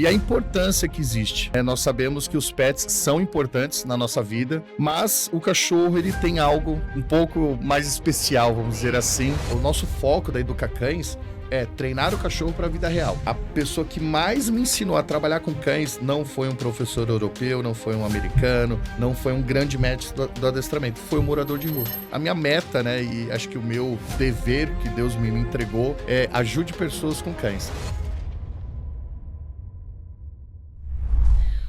e a importância que existe. Nós sabemos que os pets são importantes na nossa vida, mas o cachorro ele tem algo um pouco mais especial, vamos dizer assim. O nosso foco da Educa Cães é treinar o cachorro para a vida real. A pessoa que mais me ensinou a trabalhar com cães não foi um professor europeu, não foi um americano, não foi um grande mestre do adestramento, foi um morador de rua. A minha meta, né, e acho que o meu dever que Deus me entregou é ajude pessoas com cães.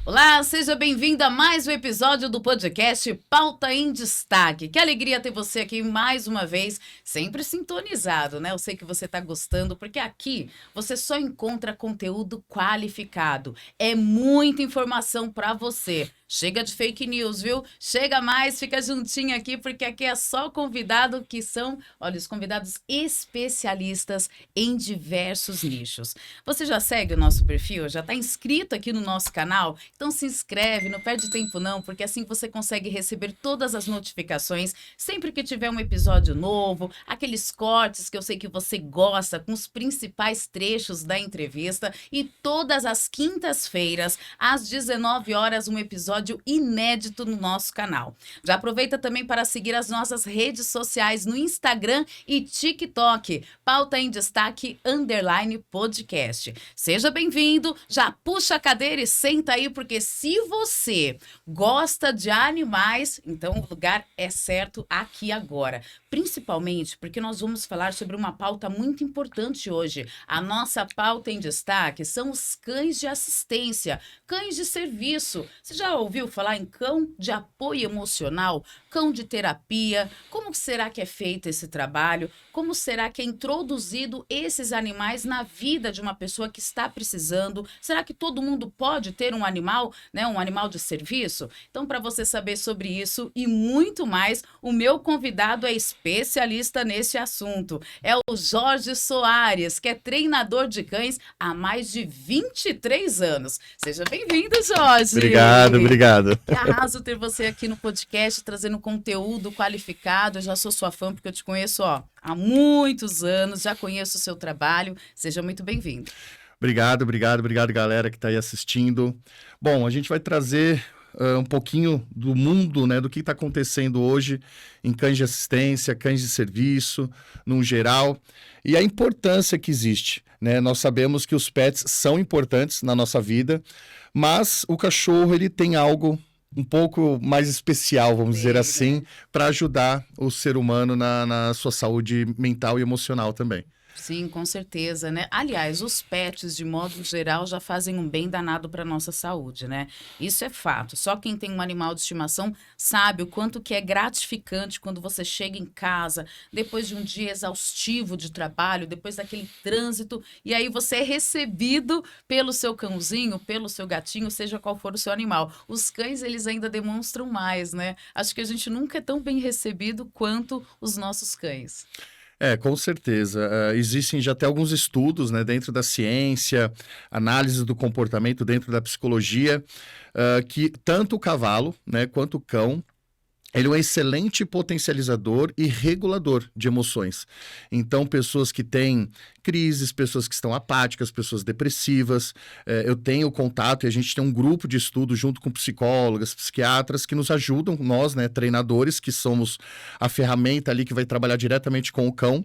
Olá, seja bem-vindo a mais um episódio do podcast Pauta em Destaque. Que alegria ter você aqui mais uma vez, sempre sintonizado, né? Eu sei que você está gostando, porque aqui você só encontra conteúdo qualificado. É muita informação para você. Chega de fake news, viu? Chega mais, fica juntinho aqui, porque aqui é só convidado que são, olha, os convidados especialistas em diversos nichos. Você já segue o nosso perfil? Já está inscrito aqui no nosso canal? Então se inscreve, não perde tempo não, porque assim você consegue receber todas as notificações sempre que tiver um episódio novo, aqueles cortes que eu sei que você gosta, com os principais trechos da entrevista, e todas as quintas-feiras, às 19 horas, um episódio inédito no nosso canal. Já aproveita também para seguir as nossas redes sociais no Instagram e TikTok, Pauta em Destaque _podcast. Seja bem-vindo, já puxa a cadeira e senta aí, porque se você gosta de animais, então o lugar é certo aqui agora. Principalmente porque nós vamos falar sobre uma pauta muito importante hoje. A nossa pauta em destaque são os cães de assistência, cães de serviço. Você já ouviu falar em cão de apoio emocional, cão de terapia? Como será que é feito esse trabalho? Como será que é introduzido esses animais na vida de uma pessoa que está precisando? Será que todo mundo pode ter um animal, né, um animal de serviço? Então, para você saber sobre isso e muito mais, o meu convidado é especialista nesse assunto. É o Jorge Soares, que é treinador de cães há mais de 23 anos. Seja bem-vindo, Jorge! Obrigado. Que arraso ter você aqui no podcast, trazendo conteúdo qualificado. Eu já sou sua fã, porque eu te conheço, ó, há muitos anos, já conheço o seu trabalho. Seja muito bem-vindo. Obrigado, galera que está aí assistindo. Bom, a gente vai trazer um pouquinho do mundo, né, do que está acontecendo hoje em cães de assistência, cães de serviço, no geral, e a importância que existe, né? Nós sabemos que os pets são importantes na nossa vida, mas o cachorro ele tem algo um pouco mais especial, vamos dizer assim, para ajudar o ser humano na sua saúde mental e emocional também. Sim, com certeza, né? Aliás, os pets, de modo geral, já fazem um bem danado para a nossa saúde, né? Isso é fato. Só quem tem um animal de estimação sabe o quanto que é gratificante quando você chega em casa, depois de um dia exaustivo de trabalho, depois daquele trânsito, e aí você é recebido pelo seu cãozinho, pelo seu gatinho, seja qual for o seu animal. Os cães, eles ainda demonstram mais, né? Acho que a gente nunca é tão bem recebido quanto os nossos cães. Com certeza. Existem já até alguns estudos, né, dentro da ciência, análise do comportamento dentro da psicologia, que tanto o cavalo, né, quanto o cão, ele é um excelente potencializador e regulador de emoções. Então, pessoas que têm crises, pessoas que estão apáticas, pessoas depressivas, eu tenho contato e a gente tem um grupo de estudo junto com psicólogas, psiquiatras que nos ajudam, nós, né, treinadores, que somos a ferramenta ali que vai trabalhar diretamente com o cão,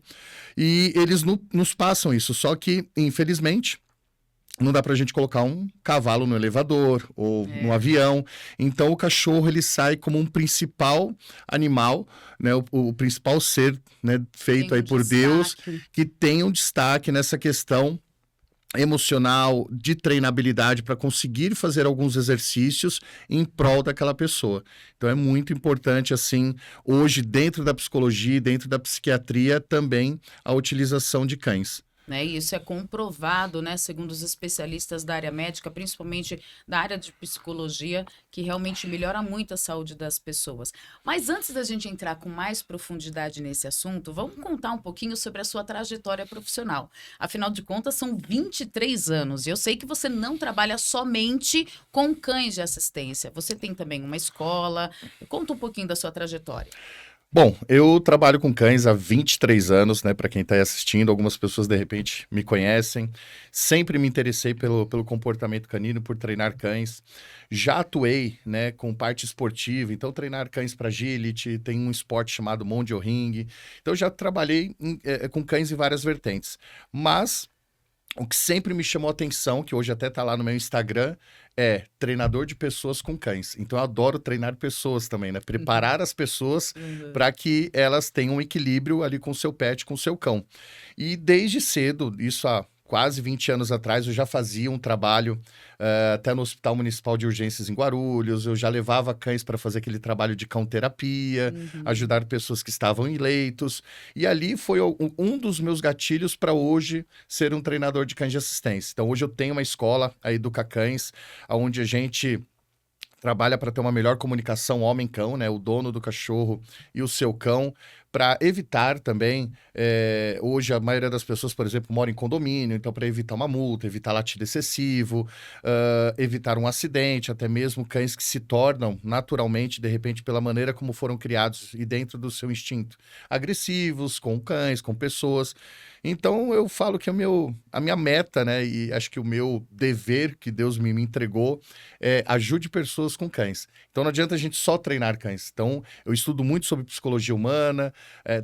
e eles nos passam isso. Só que, infelizmente, não dá pra gente colocar um cavalo no elevador ou no avião. Então, o cachorro, ele sai como um principal animal, né? O principal ser, né, feito aí por Deus, que tem um destaque nessa questão emocional, de treinabilidade, para conseguir fazer alguns exercícios em prol daquela pessoa. Então, é muito importante, assim, hoje, dentro da psicologia, dentro da psiquiatria, também a utilização de cães. Né? E isso é comprovado, né, segundo os especialistas da área médica, principalmente da área de psicologia, que realmente melhora muito a saúde das pessoas. Mas antes da gente entrar com mais profundidade nesse assunto, vamos contar um pouquinho sobre a sua trajetória profissional. Afinal de contas, são 23 anos e eu sei que você não trabalha somente com cães de assistência. Você tem também uma escola. Conta um pouquinho da sua trajetória. Bom, eu trabalho com cães há 23 anos, né? Para quem está aí assistindo, algumas pessoas de repente me conhecem. Sempre me interessei pelo comportamento canino, por treinar cães. Já atuei, né, com parte esportiva, então treinar cães para agility, tem um esporte chamado Mondial Ring. Então já trabalhei com cães em várias vertentes. Mas o que sempre me chamou a atenção, que hoje até está lá no meu Instagram, é treinador de pessoas com cães. Então eu adoro treinar pessoas também, né? Preparar as pessoas Uhum. para que elas tenham um equilíbrio ali com o seu pet, com o seu cão. E desde cedo, isso há quase 20 anos atrás, eu já fazia um trabalho até no Hospital Municipal de Urgências em Guarulhos, eu já levava cães para fazer aquele trabalho de cão-terapia, Uhum. ajudar pessoas que estavam em leitos, e ali foi um dos meus gatilhos para hoje ser um treinador de cães de assistência. Então hoje eu tenho uma escola, a Educa Cães, onde a gente trabalha para ter uma melhor comunicação homem-cão, né? O dono do cachorro e o seu cão, para evitar também. Hoje, a maioria das pessoas, por exemplo, mora em condomínio, então, para evitar uma multa, evitar latido excessivo, evitar um acidente, até mesmo cães que se tornam naturalmente, de repente, pela maneira como foram criados e dentro do seu instinto, agressivos com cães, com pessoas. Então, eu falo que a minha meta, né? E acho que o meu dever que Deus me entregou ajude pessoas com cães. Então não adianta a gente só treinar cães. Então eu estudo muito sobre psicologia humana,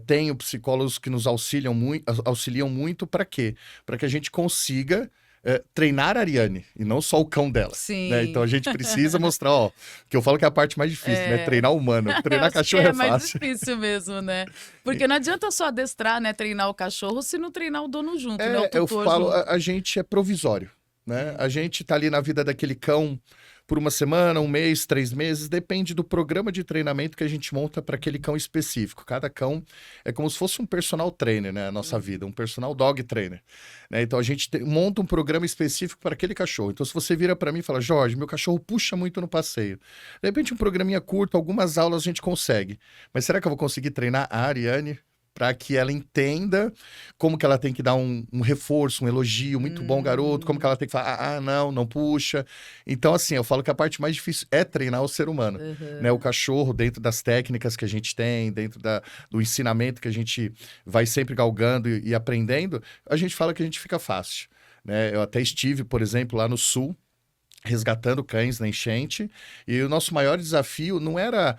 tenho psicólogos que nos auxiliam muito para quê? Para que a gente consiga treinar a Ariane e não só o cão dela. Né? Então Sim. a gente precisa mostrar, ó, que eu falo que é a parte mais difícil, né? É. Treinar humano. Eu Treinar acho que cachorro é é mais fácil. difícil mesmo, né? Porque não adianta só adestrar, né? Treinar o cachorro se não treinar o dono junto, né? O Eu tutor falo, junto. a gente é provisório, né? É. A gente tá ali na vida daquele cão por uma semana, um mês, 3 meses, depende do programa de treinamento que a gente monta para aquele cão específico. Cada cão é como se fosse um personal trainer, né? A nossa vida, um personal dog trainer. Né? Então a gente monta um programa específico para aquele cachorro. Então, se você vira para mim e fala, Jorge, meu cachorro puxa muito no passeio. De repente, um programinha curto, algumas aulas a gente consegue. Mas será que eu vou conseguir treinar a Ariane? Para que ela entenda como que ela tem que dar um reforço, um elogio, muito bom, garoto, como que Hum, ela tem que falar, não, não puxa. Então, assim, eu falo que a parte mais difícil é treinar o ser humano, né? O uhum. cachorro, dentro das técnicas que a gente tem, dentro do ensinamento que a gente vai sempre galgando e aprendendo, a gente fala que a gente fica fácil, né? Eu até estive, por exemplo, lá no Sul, resgatando cães na enchente, e o nosso maior desafio não era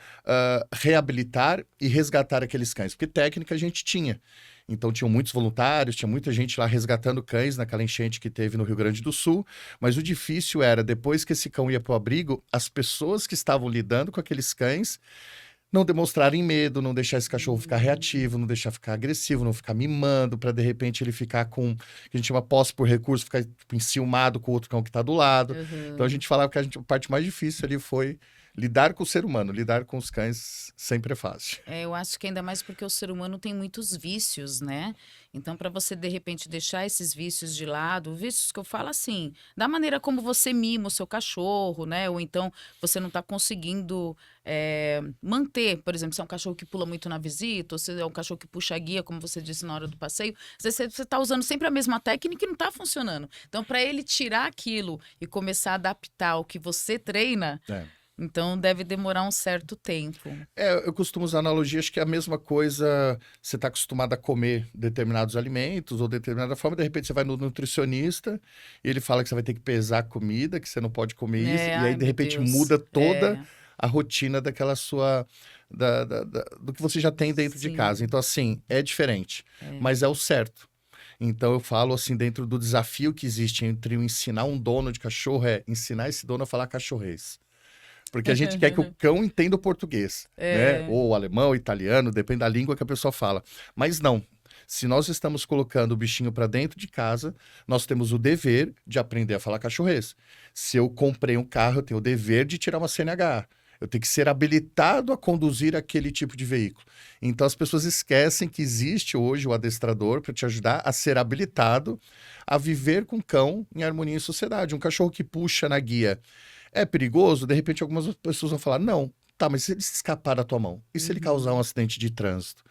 reabilitar e resgatar aqueles cães, porque técnica a gente tinha. Então tinham muitos voluntários, tinha muita gente lá resgatando cães naquela enchente que teve no Rio Grande do Sul, mas o difícil era, depois que esse cão ia para o abrigo, as pessoas que estavam lidando com aqueles cães não demonstrarem medo, não deixar esse cachorro ficar reativo, não deixar ficar agressivo, não ficar mimando, para de repente ele ficar com, que a gente chama posse por recurso, ficar tipo, enciumado com o outro cão que está do lado. Então a Uhum. gente falava que a parte mais difícil ali foi lidar com o ser humano, lidar com os cães sempre é fácil. É, eu acho que ainda mais porque o ser humano tem muitos vícios, né? Então, para você de repente deixar esses vícios de lado, vícios que eu falo assim, da maneira como você mima o seu cachorro, né? Ou então você não está conseguindo manter, por exemplo, se é um cachorro que pula muito na visita, ou se é um cachorro que puxa a guia, como você disse na hora do passeio, às vezes você está usando sempre a mesma técnica e não está funcionando. Então, para ele tirar aquilo e começar a adaptar o que você treina, É. então deve demorar um certo tempo. Eu costumo usar analogia, acho que é a mesma coisa, você está acostumado a comer determinados alimentos ou determinada forma, de repente você vai no nutricionista e ele fala que você vai ter que pesar a comida, que você não pode comer isso, É, e aí ai de meu repente Deus. muda toda É, a rotina daquela sua, do que você já tem dentro de casa. sim, Então, assim, é diferente, é. mas é o certo. Então, eu falo assim, dentro do desafio que existe entre o ensinar um dono de cachorro, é ensinar esse dono a falar cachorrês. Porque a gente quer que o cão entenda o português, né? É. Ou o alemão, o italiano, depende da língua que a pessoa fala. Mas não. Se nós estamos colocando o bichinho para dentro de casa, nós temos o dever de aprender a falar cachorrês. Se eu comprei um carro, eu tenho o dever de tirar uma CNH. Eu tenho que ser habilitado a conduzir aquele tipo de veículo. Então as pessoas esquecem que existe hoje o adestrador para te ajudar a ser habilitado a viver com o cão em harmonia em sociedade. Um cachorro que puxa na guia é perigoso? De repente, algumas pessoas vão falar: não, tá, mas se ele se escapar da tua mão? E se ele causar um Uhum, acidente de trânsito?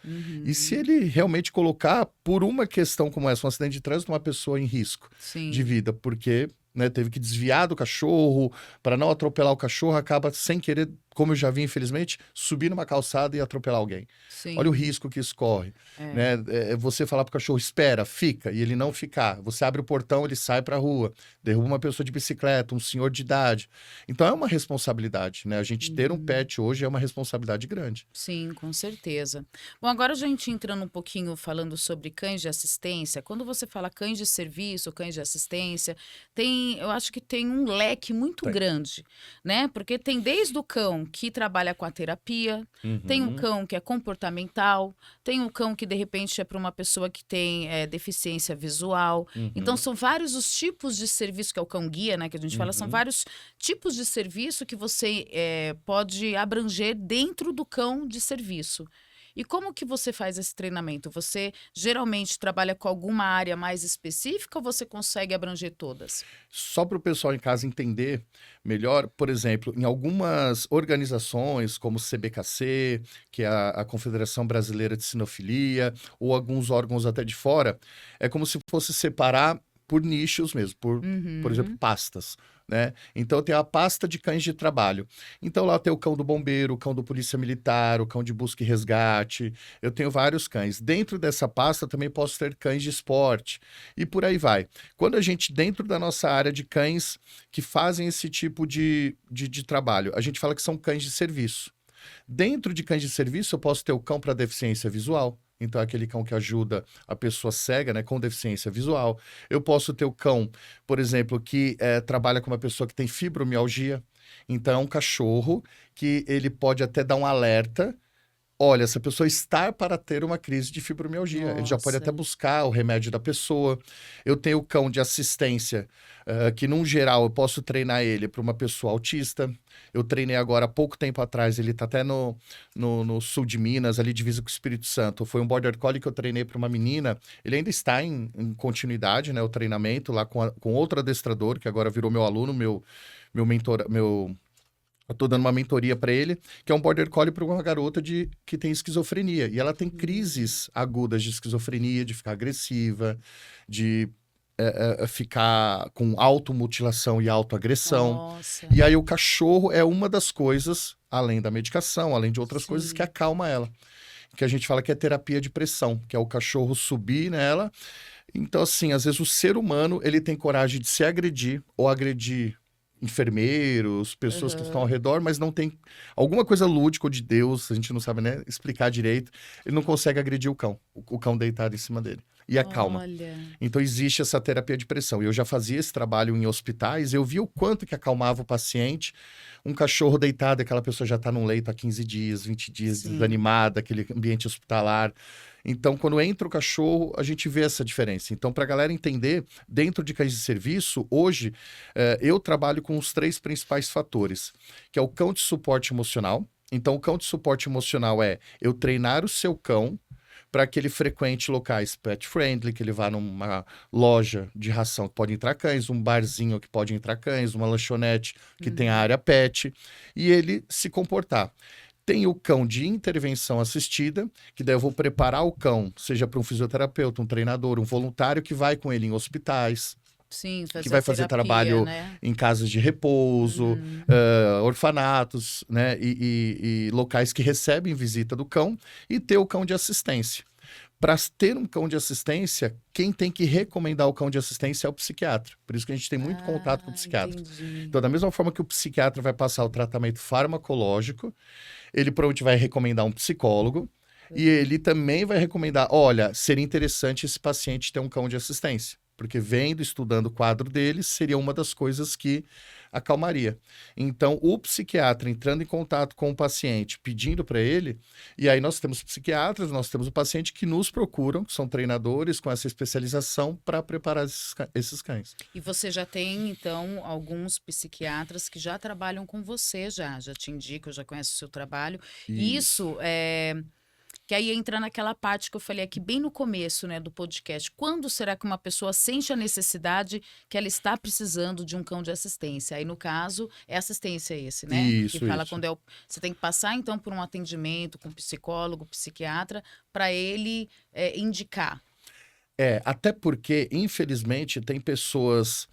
E se uhum, ele realmente colocar, por uma questão como essa, um acidente de trânsito, uma pessoa em risco de sim. vida? Porque, né, teve que desviar do cachorro, para não atropelar o cachorro, acaba sem querer como eu já vi, infelizmente, subir numa calçada e atropelar alguém. Sim. Olha o risco que isso corre. Né? Você falar pro cachorro, espera, fica, e ele não ficar. Você abre o portão, ele sai pra rua, derruba uma pessoa de bicicleta, um senhor de idade. Então é uma responsabilidade, né? A gente ter um pet hoje é uma responsabilidade grande. Sim, com certeza. Bom, agora a gente entrando um pouquinho falando sobre cães de assistência. Quando você fala cães de serviço, cães de assistência, eu acho que tem um leque muito Tem. grande, né? Porque tem desde o cão que trabalha com a terapia, tem o cão que é comportamental, tem o cão que de repente é para uma pessoa que tem deficiência visual. Então são vários os tipos de serviço que é o cão guia, né? Que a gente fala, são vários tipos de serviço que você pode abranger dentro do cão de serviço. E como que você faz esse treinamento? Você geralmente trabalha com alguma área mais específica ou você consegue abranger todas? Só para o pessoal em casa entender melhor, por exemplo, em algumas organizações, como o CBKC, que é a Confederação Brasileira de Sinofilia, ou alguns órgãos até de fora, é como se fosse separar por nichos mesmo, por exemplo, pastas. Né? Então tem a pasta de cães de trabalho. Então lá tem o cão do bombeiro, o cão do polícia militar, o cão de busca e resgate. Eu tenho vários cães. Dentro dessa pasta também posso ter cães de esporte e por aí vai. Quando a gente, dentro da nossa área de cães que fazem esse tipo de trabalho, a gente fala que são cães de serviço. Dentro de cães de serviço eu posso ter o cão para deficiência visual. Então, é aquele cão que ajuda a pessoa cega, né, com deficiência visual. Eu posso ter o cão, por exemplo, que trabalha com uma pessoa que tem fibromialgia. Então, é um cachorro que ele pode até dar um alerta. Olha, essa pessoa está para ter uma crise de fibromialgia. Ele já pode até buscar o remédio da pessoa. Eu tenho o cão de assistência, que, num geral, eu posso treinar ele para uma pessoa autista. Eu treinei agora, há pouco tempo atrás, ele está até no sul de Minas, ali divisa com o Espírito Santo. Foi um Border Collie que eu treinei para uma menina. Ele ainda está em continuidade, né, o treinamento, lá com outro adestrador, que agora virou meu aluno, meu mentor, eu tô dando uma mentoria para ele, que é um Border Collie para uma garota que tem esquizofrenia. E ela tem crises agudas de esquizofrenia, de ficar agressiva, de ficar com automutilação e autoagressão. Nossa. E aí o cachorro é uma das coisas, além da medicação, além de outras coisas, que acalma ela. Que a gente fala que é terapia de pressão, que é o cachorro subir nela. Então, assim, às vezes o ser humano, ele tem coragem de se agredir ou agredir enfermeiros, pessoas que estão ao redor, mas não tem alguma coisa lúdica ou de Deus, a gente não sabe, né, explicar direito. Ele não consegue agredir o cão deitado em cima dele. E acalma. Olha. Então existe essa terapia de pressão. Eu já fazia esse trabalho em hospitais, eu vi o quanto que acalmava o paciente. Um cachorro deitado, aquela pessoa já está num leito há 15 dias, 20 dias, desanimada, aquele ambiente hospitalar. Então, quando entra o cachorro, a gente vê essa diferença. Então, para a galera entender, dentro de cães de serviço, hoje, eu trabalho com os 3 principais fatores, que é o cão de suporte emocional. Então, o cão de suporte emocional é eu treinar o seu cão para que ele frequente locais pet friendly, que ele vá numa loja de ração que pode entrar cães, um barzinho que pode entrar cães, uma lanchonete que tem a área pet, e ele se comportar. Tem o cão de intervenção assistida, que daí eu vou preparar o cão, seja para um fisioterapeuta, um treinador, um voluntário que vai com ele em hospitais, Sim, que vai fazer terapia, trabalho né? em casas de repouso, orfanatos, né? E locais que recebem visita do cão, e ter o cão de assistência. Para ter um cão de assistência, quem tem que recomendar o cão de assistência é o psiquiatra. Por isso que a gente tem muito contato com o psiquiatra. Entendi. Então, da mesma forma que o psiquiatra vai passar o tratamento farmacológico, ele provavelmente vai recomendar um psicólogo, e ele também vai recomendar, olha, seria interessante esse paciente ter um cão de assistência. Porque vendo, estudando o quadro dele, seria uma das coisas que acalmaria. Então, o psiquiatra entrando em contato com o paciente, pedindo para ele, e aí nós temos psiquiatras, nós temos o paciente que nos procuram, que são treinadores com essa especialização para preparar esses cães. E você já tem, então, alguns psiquiatras que já trabalham com você, já te indicam, já conhecem o seu trabalho. Isso é... Que aí entra naquela parte que eu falei aqui bem no começo, né, do podcast. Quando será que uma pessoa sente a necessidade que ela está precisando de um cão de assistência? Aí, no caso, é assistência esse, né? Isso, que fala isso. quando você tem que passar, então, por um atendimento com psicólogo, psiquiatra, para ele indicar. Até porque, infelizmente, tem pessoas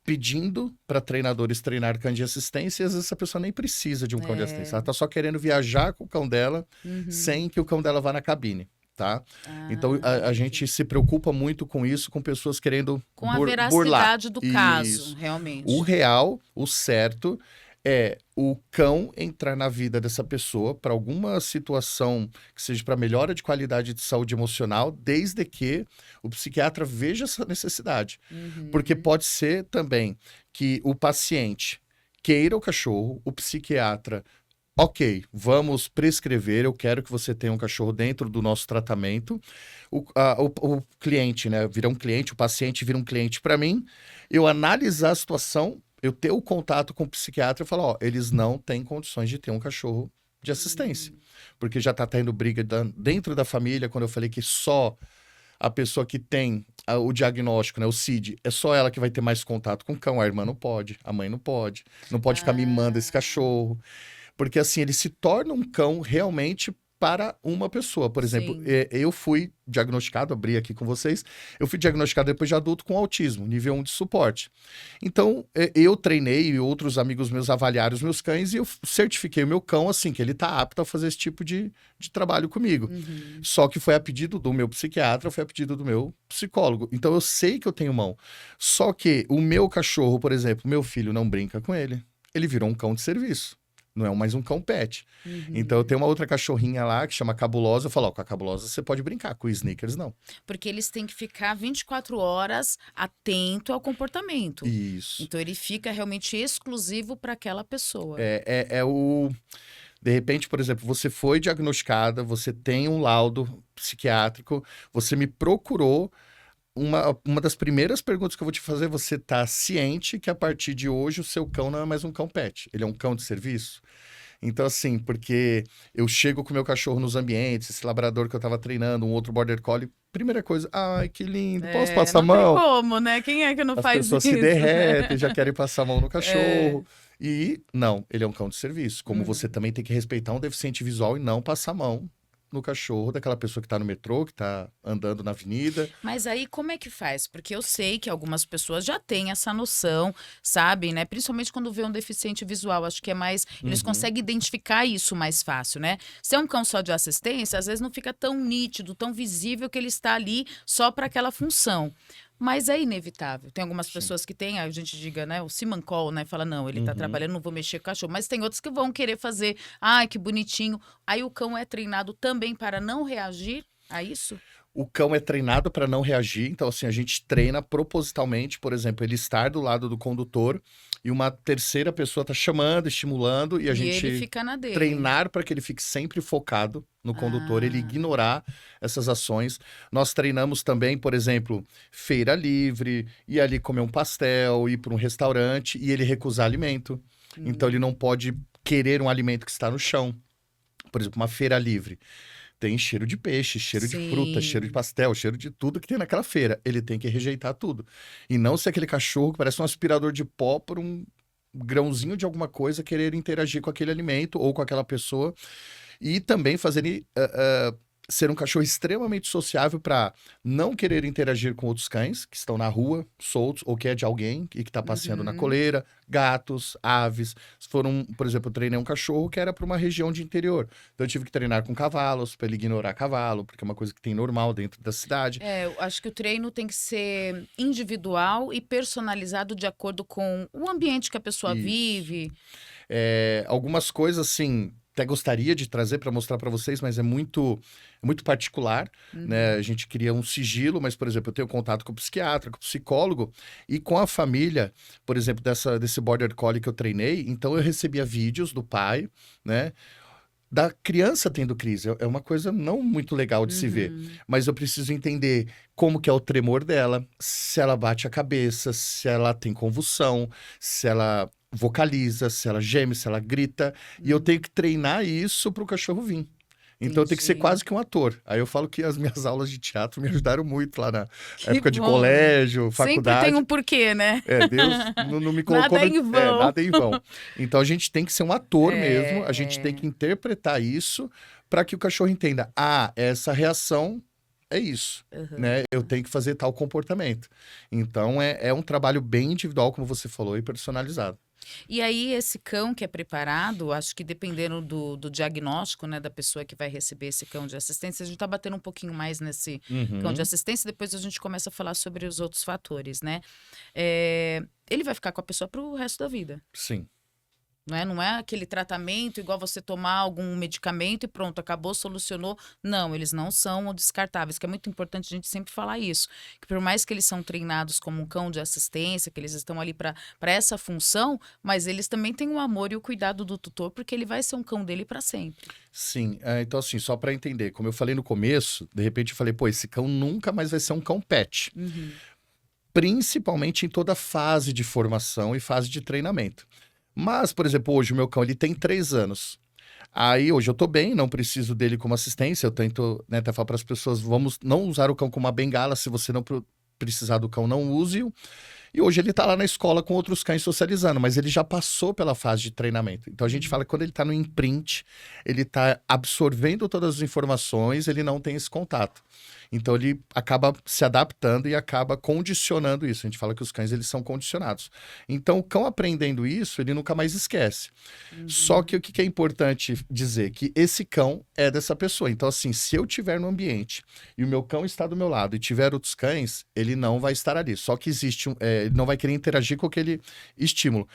pedindo para treinadores treinar cães de assistência e às vezes essa pessoa nem precisa de um cão de assistência. Ela está só querendo viajar com o cão dela sem que o cão dela vá na cabine, tá? Então, a gente se preocupa muito com isso, com pessoas querendo com a burlar. veracidade do caso, Isso. realmente. O real, o certo, é o cão entrar na vida dessa pessoa para alguma situação que seja para melhora de qualidade de saúde emocional, desde que o psiquiatra veja essa necessidade. Porque pode ser também que o paciente queira o cachorro, o psiquiatra, ok, vamos prescrever, eu quero que você tenha um cachorro dentro do nosso tratamento. O cliente, né, vira um cliente, o paciente vira um cliente para mim, eu analisar a situação, eu ter o contato com o psiquiatra e falar, ó, eles não têm condições de ter um cachorro de assistência. Porque já tá tendo briga dentro da família, quando eu falei que só a pessoa que tem o diagnóstico, né, o CID, é só ela que vai ter mais contato com o cão, a irmã não pode, a mãe não pode ficar mimando esse cachorro. Porque assim, ele se torna um cão realmente para uma pessoa. Por exemplo, Sim. eu fui diagnosticado, abri aqui com vocês, eu fui diagnosticado depois de adulto com autismo, nível 1 de suporte. Então, eu treinei e outros amigos meus avaliaram os meus cães e eu certifiquei o meu cão, assim, que ele está apto a fazer esse tipo de trabalho comigo. Só que foi a pedido do meu psiquiatra, foi a pedido do meu psicólogo. Então, eu sei que eu tenho mão. Só que o meu cachorro, por exemplo, meu filho não brinca com ele. Ele virou um cão de serviço. Não é mais um cão pet. Então, eu tenho uma outra cachorrinha lá que chama Cabulosa. Eu falo, ó, com a Cabulosa você pode brincar, com o Snickers não. Porque eles têm que ficar 24 horas atento ao comportamento. Isso. Então, ele fica realmente exclusivo para aquela pessoa. De repente, por exemplo, você foi diagnosticada, você tem um laudo psiquiátrico, você me procurou. Uma das primeiras perguntas que eu vou te fazer, você tá ciente que a partir de hoje o seu cão não é mais um cão pet, ele é um cão de serviço? Então, assim, porque eu chego com o meu cachorro nos ambientes, esse labrador que eu tava treinando, um outro border collie, primeira coisa, ai, que lindo, posso passar a mão? Não tem como, né? Quem é que não As faz isso? pessoas se derretem, já querem passar a mão no cachorro. E, não, ele é um cão de serviço. Como você também tem que respeitar um deficiente visual e não passar a mão no cachorro daquela pessoa que tá no metrô, que tá andando na avenida. Mas aí como é que faz? Porque eu sei que algumas pessoas já têm essa noção, sabem, né? Principalmente quando vê um deficiente visual, acho que é mais, eles conseguem identificar isso mais fácil, né? Se é um cão só de assistência, às vezes não fica tão nítido, tão visível que ele está ali só para aquela função. Mas é inevitável. Tem algumas pessoas que têm, a gente diga, né, o simancol, né, fala, não, ele tá trabalhando, não vou mexer com o cachorro. Mas tem outros que vão querer fazer, ai, que bonitinho. Aí o cão é treinado também para não reagir a isso? O cão é treinado para não reagir, então assim, a gente treina propositalmente, por exemplo, ele estar do lado do condutor e uma terceira pessoa tá chamando, estimulando e a gente ele fica na dele. treinar para que ele fique sempre focado no condutor, ele ignorar essas ações. Nós treinamos também, por exemplo, feira livre, ir ali comer um pastel, ir para um restaurante e ele recusar alimento. Então ele não pode querer um alimento que está no chão. Por exemplo, uma feira livre. Tem cheiro de peixe, cheiro de fruta, cheiro de pastel, cheiro de tudo que tem naquela feira. Ele tem que rejeitar tudo. E não ser aquele cachorro que parece um aspirador de pó por um grãozinho de alguma coisa querer interagir com aquele alimento ou com aquela pessoa. E também fazer ele ser um cachorro extremamente sociável para não querer interagir com outros cães que estão na rua, soltos, ou que é de alguém e que está passeando na coleira, gatos, aves. Se for por exemplo, eu treinei um cachorro que era para uma região de interior. Então eu tive que treinar com cavalos, para ele ignorar cavalo, porque é uma coisa que tem normal dentro da cidade. Eu acho que o treino tem que ser individual e personalizado de acordo com o ambiente que a pessoa vive. Algumas coisas, assim, até gostaria de trazer para mostrar para vocês, mas é muito particular, né? A gente cria um sigilo, mas, por exemplo, eu tenho contato com o psiquiatra, com o psicólogo e com a família, por exemplo, desse border collie que eu treinei. Então, eu recebia vídeos do pai, né? Da criança tendo crise. É uma coisa não muito legal de se ver. Mas eu preciso entender como que é o tremor dela, se ela bate a cabeça, se ela tem convulsão, se ela vocaliza, se ela geme, se ela grita. E eu tenho que treinar isso para o cachorro vir. Então, eu tenho que ser quase que um ator. Aí eu falo que as minhas aulas de teatro me ajudaram muito lá na época de colégio, faculdade. Sempre tem um porquê, né? Deus não me colocou... Nada em vão. Nada em vão. Então, a gente tem que ser um ator mesmo. A gente tem que interpretar isso para que o cachorro entenda. Essa reação é isso, né? Eu tenho que fazer tal comportamento. Então, é um trabalho bem individual, como você falou, e personalizado. E aí, esse cão que é preparado, acho que dependendo do diagnóstico, né, da pessoa que vai receber esse cão de assistência, a gente tá batendo um pouquinho mais nesse cão de Uhum. assistência, depois a gente começa a falar sobre os outros fatores, né? Ele vai ficar com a pessoa pro resto da vida. Sim. Não é aquele tratamento igual você tomar algum medicamento e pronto, acabou, solucionou. Não, eles não são descartáveis, que é muito importante a gente sempre falar isso. Que por mais que eles são treinados como um cão de assistência, que eles estão ali para essa função, mas eles também têm o amor e o cuidado do tutor, porque ele vai ser um cão dele para sempre. Sim, então assim, só para entender, como eu falei no começo, de repente eu falei, pô, esse cão nunca mais vai ser um cão pet. Principalmente em toda fase de formação e fase de treinamento. Mas, por exemplo, hoje o meu cão ele tem 3 anos. Aí hoje eu tô bem, não preciso dele como assistência. Eu tento, né, até falar para as pessoas, vamos não usar o cão como uma bengala. Se você não precisar do cão, não use-o. E hoje ele tá lá na escola com outros cães socializando, mas ele já passou pela fase de treinamento. Então a gente fala que quando ele tá no imprint, ele tá absorvendo todas as informações, ele não tem esse contato. Então ele acaba se adaptando e acaba condicionando isso. A gente fala que os cães eles são condicionados. Então o cão aprendendo isso, ele nunca mais esquece. Só que o que é importante dizer? Que esse cão é dessa pessoa. Então assim, se eu estiver no ambiente e o meu cão está do meu lado e tiver outros cães, ele não vai estar ali. Só que existe ele não vai querer interagir com aquele estímulo.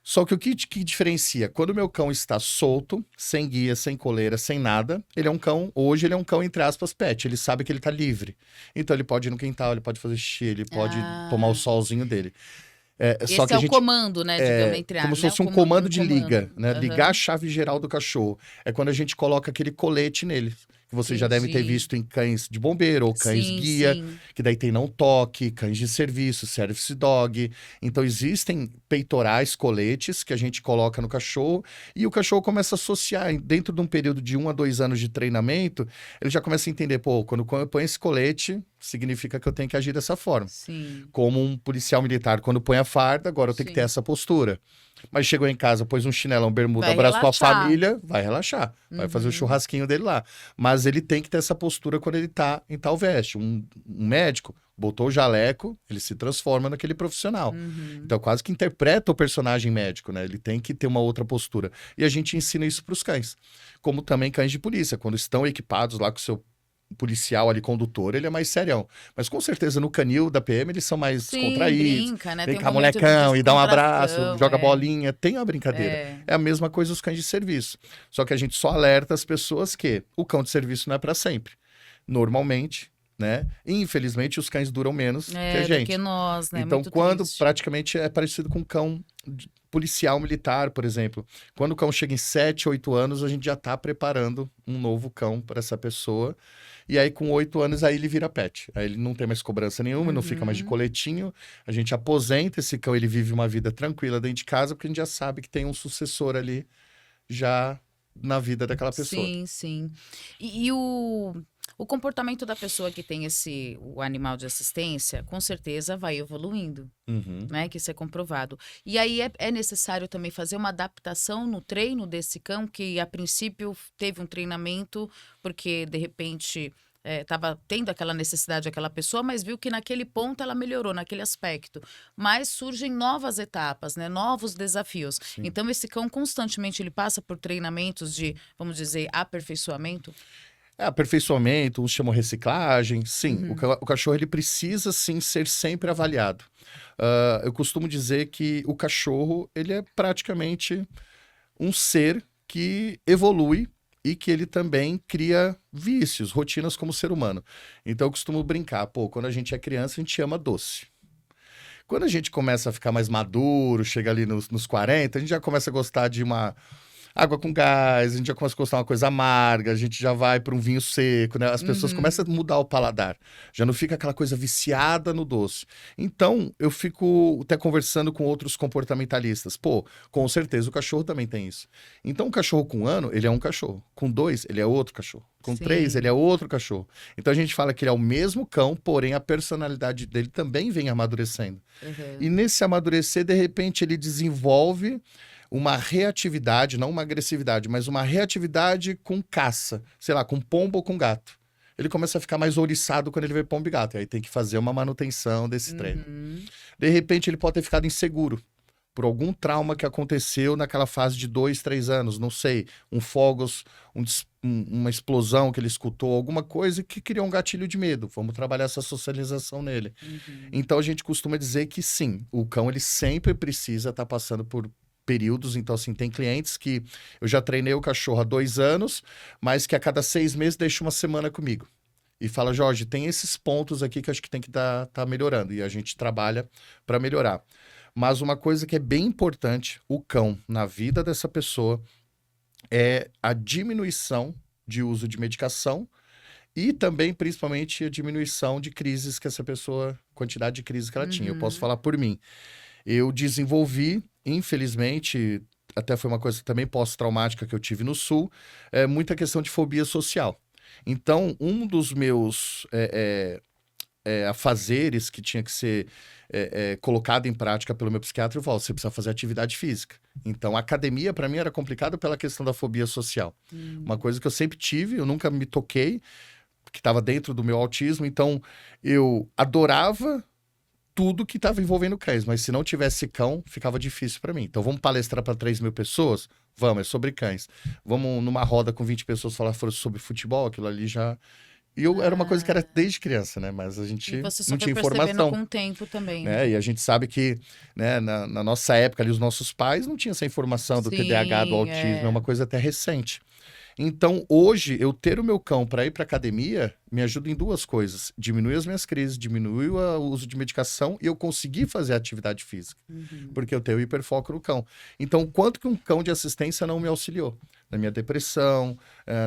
Só que o que diferencia? Quando o meu cão está solto, sem guia, sem coleira, sem nada, ele é um cão, hoje ele é um cão, entre aspas, pet. Ele sabe que ele está livre. Então ele pode ir no quintal, ele pode fazer xixi, ele pode tomar o solzinho dele. Só Esse que é a o gente, comando, né, digamos, entre como aspas, se né? fosse um comando de comando. liga, né? Ligar a Aham. chave geral do cachorro. É quando a gente coloca aquele colete nele. Que você já deve ter Entendi. visto em cães de bombeiro ou cães Sim, guia, sim. que daí tem não toque, cães de serviço, service dog. Então existem peitorais, coletes que a gente coloca no cachorro e o cachorro começa a associar. Dentro de um período de 1 a 2 anos de treinamento, ele já começa a entender, pô, quando eu ponho esse colete, significa que eu tenho que agir dessa forma. Sim. Como um policial militar, quando põe a farda, agora eu tenho que ter Sim. essa postura. Mas chegou em casa, pôs um chinelão, bermuda, Vai abraçou a relaxar. família, vai relaxar. Vai fazer o churrasquinho dele lá. Mas ele tem que ter essa postura quando ele tá em tal veste. Um médico botou o jaleco, ele se transforma naquele profissional. Então quase que interpreta o personagem médico, né? Ele tem que ter uma outra postura. E a gente ensina isso para os cães. Como também cães de polícia, quando estão equipados lá com o seu policial ali, condutor, ele é mais serião. Mas com certeza no canil da PM eles são mais Sim, descontraídos. brinca, né? Vem Tem um cá, momento de molecão, e dá um abraço, descontração, joga bolinha, tem uma brincadeira. É. É a mesma coisa os cães de serviço. Só que a gente só alerta as pessoas que o cão de serviço não é para sempre. Normalmente, né? Infelizmente, os cães duram menos que a do gente. que nós, né? Então, Muito quando triste. praticamente é parecido com um cão policial militar, por exemplo. Quando o cão chega em 7, 8 anos, a gente já está preparando um novo cão para essa pessoa. E aí, com 8 anos, aí ele vira pet. Aí ele não tem mais cobrança nenhuma, não fica mais de coletinho. A gente aposenta esse cão, ele vive uma vida tranquila dentro de casa, porque a gente já sabe que tem um sucessor ali já na vida daquela pessoa. Sim, sim. E o comportamento da pessoa que tem o animal de assistência, com certeza vai evoluindo, Uhum. né? Que isso é comprovado. E aí é necessário também fazer uma adaptação no treino desse cão, que a princípio teve um treinamento, porque de repente estava tendo aquela necessidade aquela pessoa, mas viu que naquele ponto ela melhorou, naquele aspecto. Mas surgem novas etapas, né? Novos desafios. Sim. Então esse cão constantemente ele passa por treinamentos de, vamos dizer, aperfeiçoamento. Aperfeiçoamento, uns chamam reciclagem. Sim, o cachorro ele precisa sim ser sempre avaliado. Eu costumo dizer que o cachorro ele é praticamente um ser que evolui e que ele também cria vícios, rotinas como ser humano. Então eu costumo brincar, pô, quando a gente é criança a gente ama doce. Quando a gente começa a ficar mais maduro, chega ali nos 40, a gente já começa a gostar de uma água com gás, a gente já começa a gostar de uma coisa amarga, a gente já vai para um vinho seco, né? As pessoas começam a mudar o paladar. Já não fica aquela coisa viciada no doce. Então, eu fico até conversando com outros comportamentalistas. Pô, com certeza o cachorro também tem isso. Então, um cachorro com 1 ano, ele é um cachorro. Com 2, ele é outro cachorro. Com Sim. 3, ele é outro cachorro. Então, a gente fala que ele é o mesmo cão, porém a personalidade dele também vem amadurecendo. E nesse amadurecer, de repente, ele desenvolve uma reatividade, não uma agressividade, mas uma reatividade com caça, sei lá, com pombo ou com gato. ele começa a ficar mais ouriçado quando ele vê pombo e gato. E aí tem que fazer uma manutenção desse treino. De repente, ele pode ter ficado inseguro por algum trauma que aconteceu naquela fase de 2, 3 anos, não sei, um fogos, uma explosão que ele escutou, alguma coisa que criou um gatilho de medo. Vamos trabalhar essa socialização nele. Então, a gente costuma dizer que sim, o cão ele sempre precisa estar passando por períodos. Então, assim, tem clientes que eu já treinei o cachorro há 2 anos, mas que a cada 6 meses deixa uma semana comigo. E fala, Jorge, tem esses pontos aqui que eu acho que tem que tá melhorando. E a gente trabalha para melhorar. Mas uma coisa que é bem importante, o cão, na vida dessa pessoa, é a diminuição de uso de medicação e também, principalmente, a diminuição de crises que essa pessoa, quantidade de crises que ela tinha. Eu posso falar por mim. Eu desenvolvi, infelizmente, até foi uma coisa também pós-traumática que eu tive no Sul, muita questão de fobia social. Então, um dos meus afazeres que tinha que ser colocado em prática pelo meu psiquiatra, eu falo, você precisa fazer atividade física. Então, a academia, para mim, era complicado pela questão da fobia social. Uma coisa que eu sempre tive, eu nunca me toquei, que estava dentro do meu autismo. Então, eu adorava tudo que estava envolvendo cães, mas se não tivesse cão, ficava difícil para mim. Então, vamos palestrar para 3.000 pessoas? Vamos, é sobre cães. Vamos numa roda com 20 pessoas falar sobre futebol, aquilo ali já... E era uma coisa que era desde criança, né? Mas a gente não tinha informação. Com o tempo também. Né? E a gente sabe que, né, na nossa época ali, os nossos pais não tinham essa informação do TDAH, do autismo, é uma coisa até recente. Então, hoje, eu ter o meu cão para ir para academia me ajuda em 2 coisas. Diminui as minhas crises, diminui o uso de medicação e eu consegui fazer atividade física. Porque eu tenho hiperfoco no cão. Então, quanto que um cão de assistência não me auxiliou? Na minha depressão,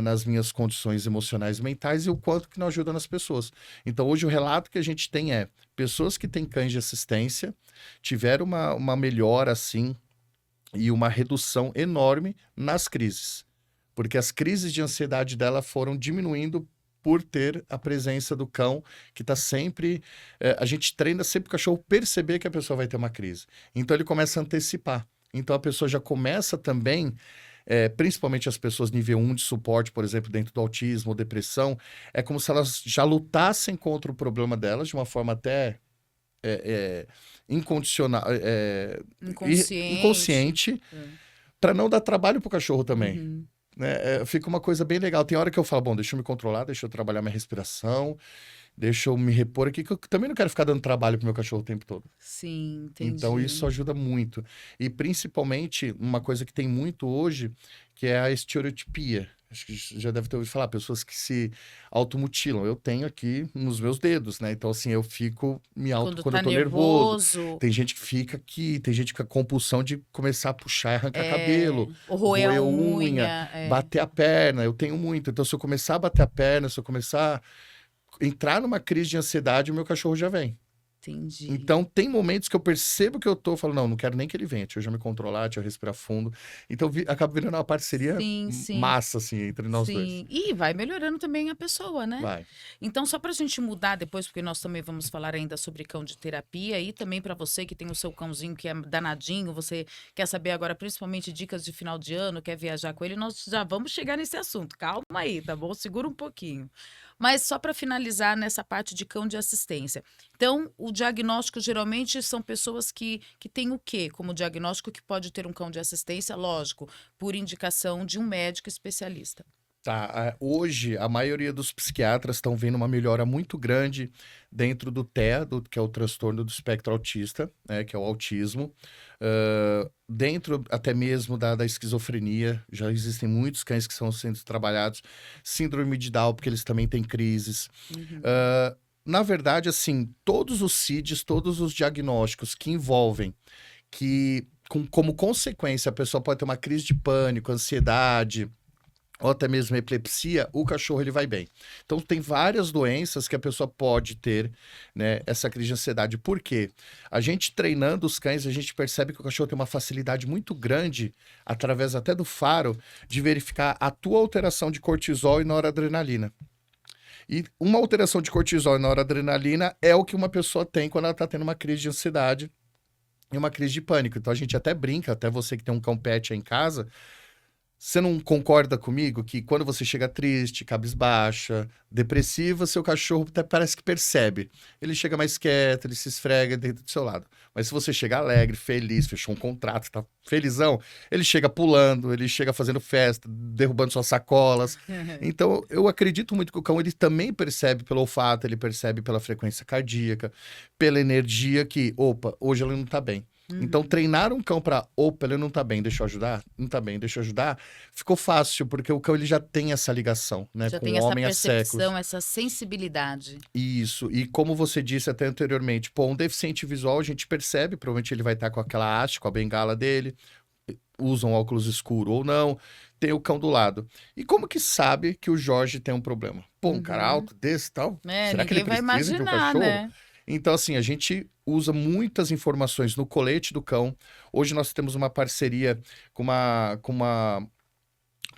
nas minhas condições emocionais e mentais e o quanto que não ajuda nas pessoas. Então, hoje, o relato que a gente tem é pessoas que têm cães de assistência tiveram uma melhora, assim, e uma redução enorme nas crises. Porque as crises de ansiedade dela foram diminuindo por ter a presença do cão, que está sempre... a gente treina sempre o cachorro perceber que a pessoa vai ter uma crise. Então, ele começa a antecipar. Então, a pessoa já começa também, principalmente as pessoas nível 1 de suporte, por exemplo, dentro do autismo ou depressão, é como se elas já lutassem contra o problema delas de uma forma até... incondicional, inconsciente, para não dar trabalho para o cachorro também. Né? Fica uma coisa bem legal. Tem hora que eu falo, bom, deixa eu me controlar, deixa eu trabalhar minha respiração, deixa eu me repor aqui, que eu também não quero ficar dando trabalho pro meu cachorro o tempo todo. Sim, entendi. Então, isso ajuda muito. E, principalmente, uma coisa que tem muito hoje, que é a estereotipia. Acho que já deve ter ouvido falar, pessoas que se automutilam. Eu tenho aqui nos meus dedos, né? Então, assim, eu fico quando eu tô nervoso. Tem gente que fica aqui, tem gente que fica com compulsão de começar a puxar e arrancar cabelo. Ou roer a unha. Bater a perna. Eu tenho muito. Então, se eu começar a bater a perna, se eu começar a entrar numa crise de ansiedade, o meu cachorro já vem. Entendi. Então, tem momentos que eu percebo que eu falo, não quero nem que ele venha, deixa eu já me controlar, deixa eu respirar fundo. Então, acaba virando uma parceria massa, assim, entre nós dois. E vai melhorando também a pessoa, né? Vai. Então, só pra gente mudar depois, porque nós também vamos falar ainda sobre cão de terapia, e também pra você que tem o seu cãozinho que é danadinho, você quer saber agora, principalmente, dicas de final de ano, quer viajar com ele, nós já vamos chegar nesse assunto. Calma aí, tá bom? Segura um pouquinho. Mas só para finalizar nessa parte de cão de assistência. Então, o diagnóstico geralmente são pessoas que têm o quê como diagnóstico que pode ter um cão de assistência? Lógico, por indicação de um médico especialista. Tá, hoje a maioria dos psiquiatras estão vendo uma melhora muito grande dentro do TEA, que é o transtorno do espectro autista, né, que é o autismo. Dentro até mesmo da esquizofrenia, já existem muitos cães que estão sendo trabalhados. Síndrome de Down, porque eles também têm crises. Na verdade, assim, todos os CIDs, todos os diagnósticos que envolvem como consequência, a pessoa pode ter uma crise de pânico, ansiedade, ou até mesmo epilepsia, o cachorro ele vai bem. Então, tem várias doenças que a pessoa pode ter, né, essa crise de ansiedade. Por quê? A gente treinando os cães, a gente percebe que o cachorro tem uma facilidade muito grande, através até do faro, de verificar a tua alteração de cortisol e noradrenalina. E uma alteração de cortisol e noradrenalina é o que uma pessoa tem quando ela está tendo uma crise de ansiedade e uma crise de pânico. Então, a gente até brinca, até você que tem um cão pet aí em casa... Você não concorda comigo que quando você chega triste, cabisbaixa, depressiva, seu cachorro até parece que percebe. Ele chega mais quieto, ele se esfrega dentro do seu lado. Mas se você chega alegre, feliz, fechou um contrato, tá felizão, ele chega pulando, ele chega fazendo festa, derrubando suas sacolas. Então, eu acredito muito que o cão ele também percebe pelo olfato, ele percebe pela frequência cardíaca, pela energia que, opa, hoje ele não tá bem. Então, treinar um cão para, opa, ele não tá bem, deixa eu ajudar? Não tá bem, deixa eu ajudar? Ficou fácil, porque o cão ele já tem essa ligação, né, Já com tem o essa homem há séculos. percepção, essa sensibilidade. Isso, e como você disse até anteriormente, pô, um deficiente visual a gente percebe, provavelmente ele vai estar com aquela haste, com a bengala dele, usa um óculos escuro ou não, tem o cão do lado. E como que sabe que o Jorge tem um problema? Pô, um cara alto desse e tal, será que ele Ninguém vai precisa de um imaginar, cachorro? né? Então, assim, a gente usa muitas informações no colete do cão. Hoje nós temos uma parceria com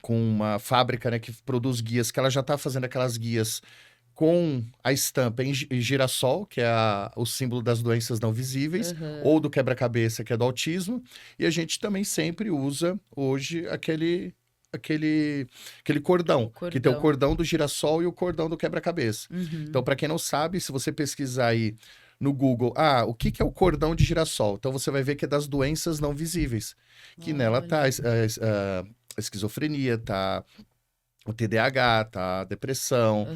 uma fábrica, né, que produz guias, que ela já está fazendo aquelas guias com a estampa em girassol, que é o símbolo das doenças não visíveis, ou do quebra-cabeça, que é do autismo. E a gente também sempre usa hoje aquele cordão, que tem o cordão do girassol e o cordão do quebra-cabeça. Então, para quem não sabe, se você pesquisar aí no Google, o que é o cordão de girassol? Então, você vai ver que é das doenças não visíveis, que nela tá a esquizofrenia, tá o TDAH, tá a depressão,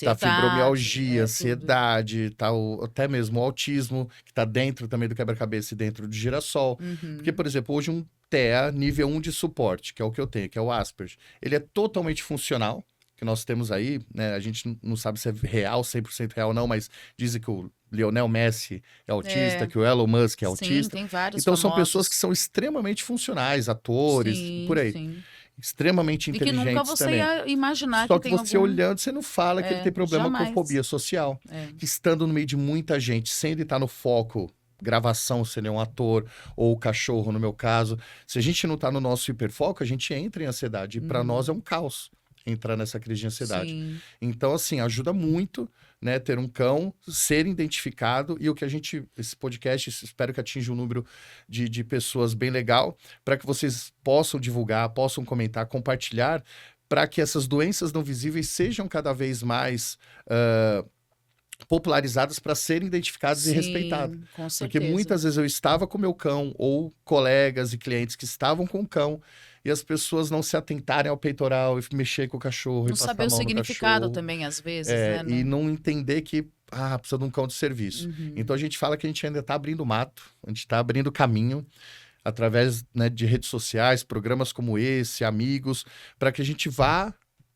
tá a fibromialgia, ansiedade, tá até mesmo o autismo, que tá dentro também do quebra-cabeça e dentro do girassol. Porque, por exemplo, hoje um TEA nível 1 de suporte, que é o que eu tenho, que é o Asperger, ele é totalmente funcional, que nós temos aí, né? A gente não sabe se é real, 100% real não, mas dizem que o Lionel Messi é autista, que o Elon Musk é autista. Tem vários então famosos. são pessoas que são extremamente funcionais, atores, por aí. Sim. Extremamente inteligentes também. E que nunca você ia imaginar Só que que tem você algum... olhando, você não fala que ele tem problema jamais. com fobia social. Que estando no meio de muita gente, sem ele estar no foco, gravação, se ele é um ator, ou o cachorro, no meu caso, se a gente não está no nosso hiperfoco, a gente entra em ansiedade. E para nós é um caos entrar nessa crise de ansiedade. Sim. Então, assim, ajuda muito, né, ter um cão, ser identificado, e o que esse podcast, espero que atinja um número de pessoas bem legal, para que vocês possam divulgar, possam comentar, compartilhar, para que essas doenças não visíveis sejam cada vez mais popularizadas para serem identificadas e respeitadas. Com certeza. Porque muitas vezes eu estava com meu cão, ou colegas e clientes que estavam com o cão, e as pessoas não se atentarem ao peitoral e mexer com o cachorro. Não e passar saber a o mão no significado cachorro. também, às vezes, né? E não entender que precisa de um cão de serviço. Então a gente fala que a gente ainda está abrindo mato, a gente está abrindo caminho através, né, de redes sociais, programas como esse, amigos, para que a gente vá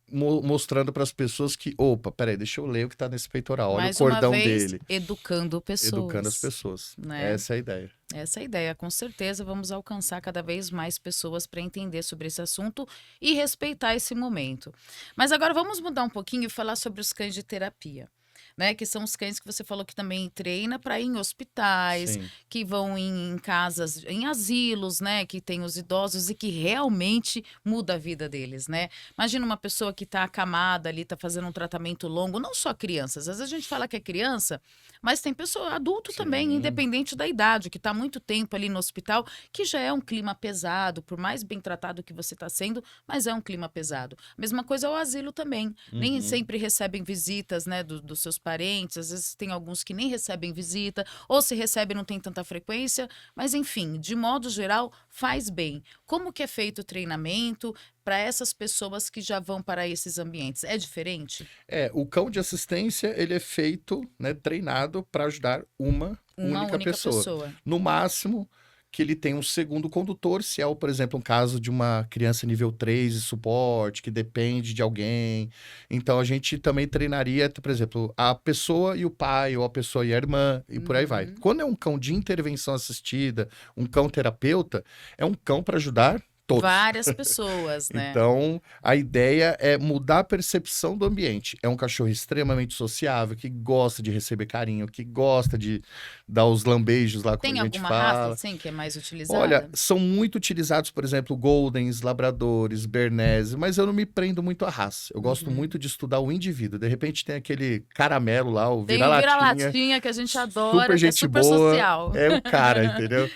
mostrando para as pessoas que, opa, peraí, deixa eu ler o que está nesse peitoral, olha Mais o cordão uma vez, dele. educando pessoas. Educando as pessoas. Né? Essa é a ideia. Essa é a ideia. Com certeza vamos alcançar cada vez mais pessoas para entender sobre esse assunto e respeitar esse momento. Mas agora vamos mudar um pouquinho e falar sobre os cães de terapia. Né, que são os cães que você falou que também treina para ir em hospitais, Sim. que vão em casas, em asilos, né, que tem os idosos e que realmente muda a vida deles, né? Imagina uma pessoa que está acamada ali, está fazendo um tratamento longo, não só crianças. Às vezes a gente fala que é criança, mas tem pessoa, adulto também, independente da idade, que está muito tempo ali no hospital, que já é um clima pesado, por mais bem tratado que você está sendo, mas é um clima pesado. Mesma coisa é o asilo também. Nem sempre recebem visitas, né, dos seus parentes, às vezes tem alguns que nem recebem visita, ou se recebe não tem tanta frequência, mas enfim, de modo geral, faz bem. Como que é feito o treinamento para essas pessoas que já vão para esses ambientes? É diferente? O cão de assistência, ele é feito, né, treinado para ajudar uma única pessoa. No máximo, que ele tem um segundo condutor, se é, por exemplo, um caso de uma criança nível 3 de suporte, que depende de alguém. Então, a gente também treinaria, por exemplo, a pessoa e o pai, ou a pessoa e a irmã, e por aí vai. Quando é um cão de intervenção assistida, um cão terapeuta, é um cão para ajudar todos. Várias pessoas, né? Então, a ideia é mudar a percepção do ambiente. É um cachorro extremamente sociável, que gosta de receber carinho, que gosta de dar os lambejos lá, como a gente fala. Tem alguma raça, assim, que é mais utilizada? Olha, são muito utilizados, por exemplo, Goldens, Labradores, Berneses, mas eu não me prendo muito à raça. Eu gosto muito de estudar o indivíduo. De repente tem aquele caramelo lá, o vira-latinha. Tem o vira-latinha que a gente adora, super gente super boa, social. É o cara, entendeu?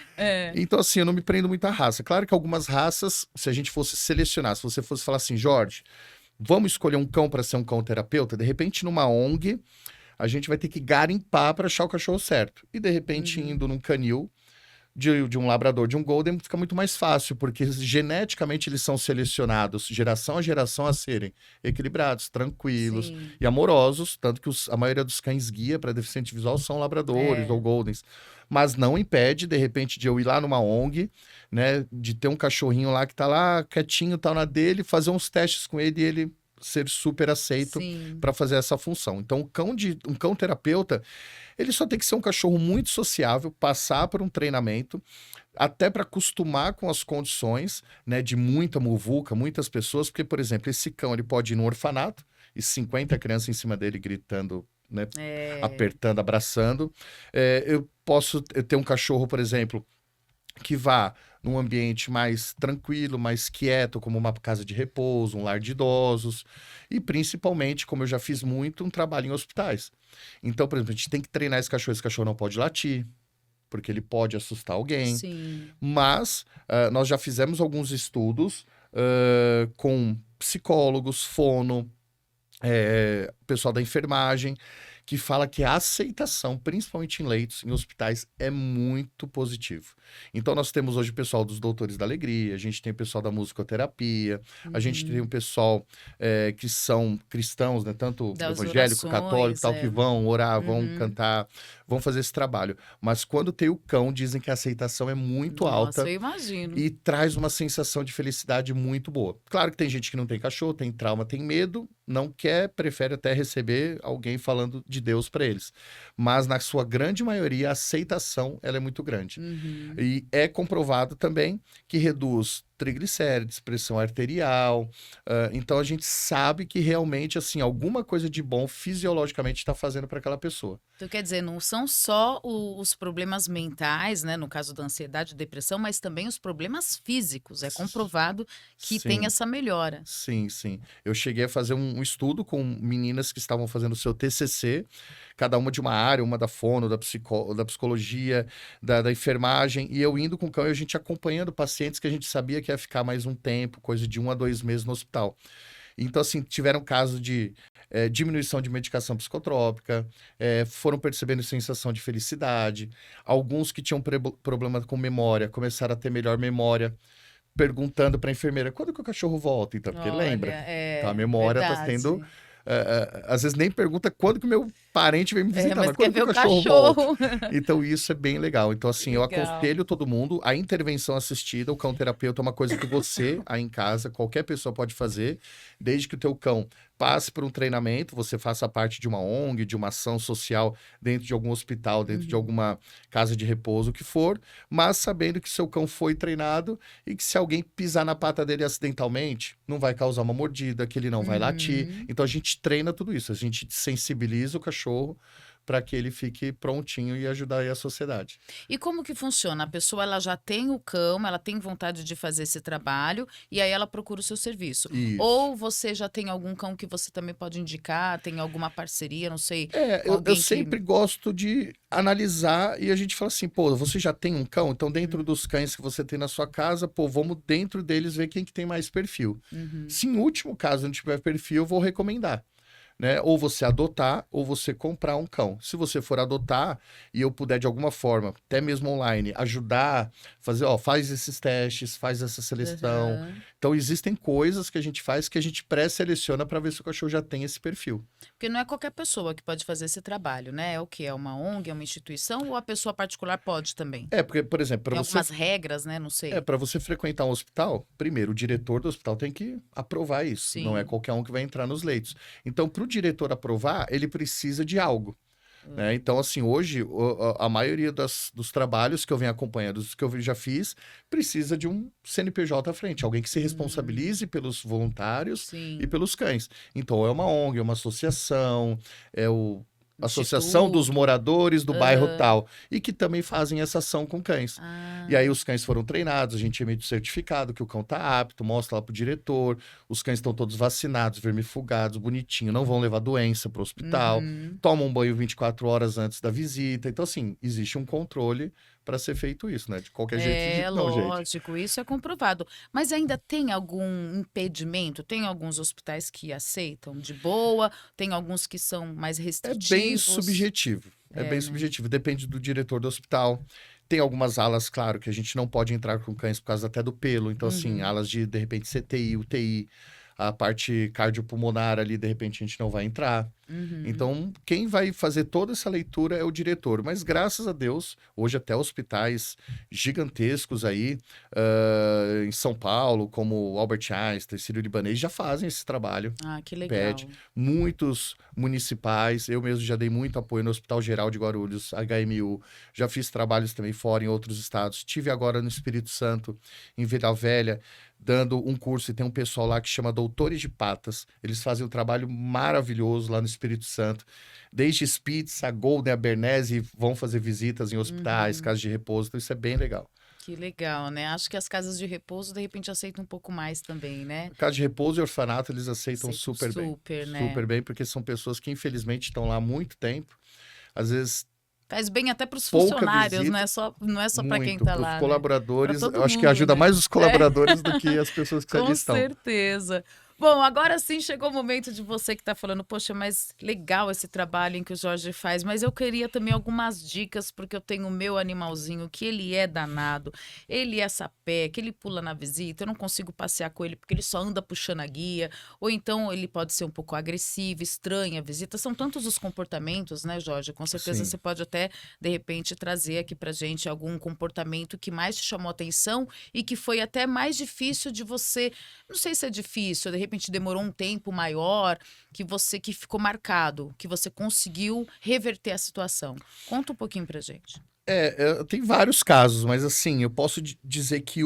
Então, assim, eu não me prendo muito à raça. Claro que algumas raças se a gente fosse selecionar, se você fosse falar assim, Jorge, vamos escolher um cão para ser um cão terapeuta, de repente numa ONG, a gente vai ter que garimpar para achar o cachorro certo. E de repente indo num canil, de um labrador, de um golden, fica muito mais fácil, porque geneticamente eles são selecionados, geração a geração, a serem equilibrados, tranquilos Sim. e amorosos, tanto que a maioria dos cães guia para deficiente visual são labradores ou goldens. Mas não impede, de repente, de eu ir lá numa ONG, né, de ter um cachorrinho lá que tá lá quietinho, tá na dele, fazer uns testes com ele e ele ser super aceito para fazer essa função. Então, um cão terapeuta, ele só tem que ser um cachorro muito sociável, passar por um treinamento, até para acostumar com as condições, né, de muita muvuca, muitas pessoas, porque, por exemplo, esse cão ele pode ir no orfanato e 50 crianças em cima dele gritando, né, apertando, abraçando. Eu posso ter um cachorro, por exemplo, que vá num ambiente mais tranquilo, mais quieto, como uma casa de repouso, um lar de idosos, e principalmente, como eu já fiz muito, um trabalho em hospitais. Então, por exemplo, a gente tem que treinar esse cachorro não pode latir, porque ele pode assustar alguém. Sim. Mas nós já fizemos alguns estudos com psicólogos, fono, pessoal da enfermagem, que fala que a aceitação, principalmente em leitos, em hospitais, é muito positivo. Então, nós temos hoje o pessoal dos Doutores da Alegria, a gente tem o pessoal da musicoterapia, a gente tem o pessoal que são cristãos, né? Tanto Das evangélico, orações, católico, tal, que vão orar, vão cantar, vão fazer esse trabalho. Mas quando tem o cão, dizem que a aceitação é muito alta. Nossa, eu imagino. E traz uma sensação de felicidade muito boa. Claro que tem gente que não tem cachorro, tem trauma, tem medo, não quer, prefere até receber alguém falando de Deus para eles. Mas na sua grande maioria, a aceitação ela é muito grande. E é comprovado também que reduz triglicérides, pressão arterial. Então a gente sabe que realmente assim alguma coisa de bom fisiologicamente está fazendo para aquela pessoa. Então, quer dizer, não são só os problemas mentais, né, no caso da ansiedade, depressão, mas também os problemas físicos. É comprovado que tem essa melhora. Sim, sim. Eu cheguei a fazer um estudo com meninas que estavam fazendo o seu TCC, cada uma de uma área, uma da fono, da psicologia, da enfermagem, e eu indo com o cão e a gente acompanhando pacientes que a gente sabia que ia ficar mais um tempo, coisa de 1 a 2 meses no hospital. Então, assim, tiveram casos de diminuição de medicação psicotrópica, foram percebendo sensação de felicidade. Alguns que tinham problema com memória começaram a ter melhor memória, perguntando para a enfermeira, quando que o cachorro volta? Então, porque lembra. Então, a memória está sendo... às vezes nem pergunta quando que o meu parente vem me visitar, mas quando que o cachorro volta. Então, isso é bem legal. Então, assim, eu aconselho todo mundo a intervenção assistida, o cão terapeuta é uma coisa que você, aí em casa, qualquer pessoa pode fazer, desde que o teu cão passe por um treinamento, você faça parte de uma ONG, de uma ação social dentro de algum hospital, dentro de alguma casa de repouso, o que for, mas sabendo que seu cão foi treinado e que se alguém pisar na pata dele acidentalmente, não vai causar uma mordida, que ele não vai latir. Então a gente treina tudo isso, a gente sensibiliza o cachorro para que ele fique prontinho e ajudar aí a sociedade. E como que funciona? A pessoa ela já tem o cão, ela tem vontade de fazer esse trabalho e aí ela procura o seu serviço. Isso. Ou você já tem algum cão que você também pode indicar, tem alguma parceria, não sei. Eu sempre gosto de analisar e a gente fala assim, pô, você já tem um cão? Então dentro dos cães que você tem na sua casa, pô, vamos dentro deles ver quem que tem mais perfil. Se em último caso não tiver perfil, eu vou recomendar. Né? Ou você adotar, ou você comprar um cão. Se você for adotar, e eu puder de alguma forma, até mesmo online, ajudar, fazer, faz esses testes, faz essa seleção. Então, existem coisas que a gente faz que a gente pré-seleciona para ver se o cachorro já tem esse perfil. Porque não é qualquer pessoa que pode fazer esse trabalho, né? É o quê? É uma ONG, é uma instituição, ou a pessoa particular pode também? Porque, por exemplo, para você... algumas regras, né? Não sei. Para você frequentar um hospital, primeiro, o diretor do hospital tem que aprovar isso. Sim. Não é qualquer um que vai entrar nos leitos. Então, para o diretor aprovar, ele precisa de algo. Né? Então, assim, hoje, a maioria dos trabalhos que eu venho acompanhando, dos que eu já fiz, precisa de um CNPJ à frente. Alguém que se responsabilize pelos voluntários e pelos cães. Então, é uma ONG, é uma associação, é o... Associação dos Moradores do Bairro Tal, e que também fazem essa ação com cães. E aí os cães foram treinados, a gente emite o certificado que o cão tá apto, mostra lá pro diretor, os cães estão todos vacinados, vermifugados, bonitinho, não vão levar doença pro hospital, tomam um banho 24 horas antes da visita. Então, assim, existe um controle para ser feito isso, né? De qualquer jeito, não, gente. Lógico, isso é comprovado. Mas ainda tem algum impedimento? Tem alguns hospitais que aceitam de boa, tem alguns que são mais É bem restritivos. subjetivo. É bem né? subjetivo. Depende do diretor do hospital. Tem algumas alas, claro, que a gente não pode entrar com cães por causa até do pelo. Então, assim, Uhum. alas de repente, CTI, UTI, a parte cardiopulmonar ali, de repente, a gente não vai entrar. Uhum. Então, quem vai fazer toda essa leitura é o diretor. Mas, graças a Deus, hoje até hospitais gigantescos aí, em São Paulo, como o Albert Einstein, Sírio-Libanês, já fazem esse trabalho. Ah, que legal. Pede. Muitos municipais, eu mesmo já dei muito apoio no Hospital Geral de Guarulhos, HMU, já fiz trabalhos também fora em outros estados. Tive agora no Espírito Santo, em Vila Velha, dando um curso e tem um pessoal lá que chama Doutores de Patas. Eles fazem um trabalho maravilhoso lá no Espírito Santo. Desde Spitz, a Golden, a Bernese, vão fazer visitas em hospitais, casas de repouso, então isso é bem legal. Que legal, né? Acho que as casas de repouso, de repente, aceitam um pouco mais também, né? Casa de repouso e orfanato, eles aceitam Aceitam super bem. super, né? Super bem, porque são pessoas que infelizmente estão lá há muito tempo. Às vezes Faz bem até para os pouca funcionários, visita, não é só para quem muito. tá Para os lá, né? Para colaboradores, todo eu acho que mundo, ajuda né? mais os colaboradores do que as pessoas que ali Com estão. certeza. Bom, agora sim chegou o momento de você que está falando, poxa, mas legal esse trabalho em que o Jorge faz, mas eu queria também algumas dicas, porque eu tenho o meu animalzinho, que ele é danado, ele é sapé, que ele pula na visita, eu não consigo passear com ele porque ele só anda puxando a guia, ou então ele pode ser um pouco agressivo, estranha a visita. São tantos os comportamentos, né, Jorge? Com certeza Sim. você pode até, de repente, trazer aqui pra gente algum comportamento que mais te chamou atenção e que foi até mais difícil de você, não sei se é difícil, de repente demorou um tempo maior, que ficou marcado, que você conseguiu reverter a situação. Conta um pouquinho pra gente. Tem vários casos, mas assim, eu posso dizer que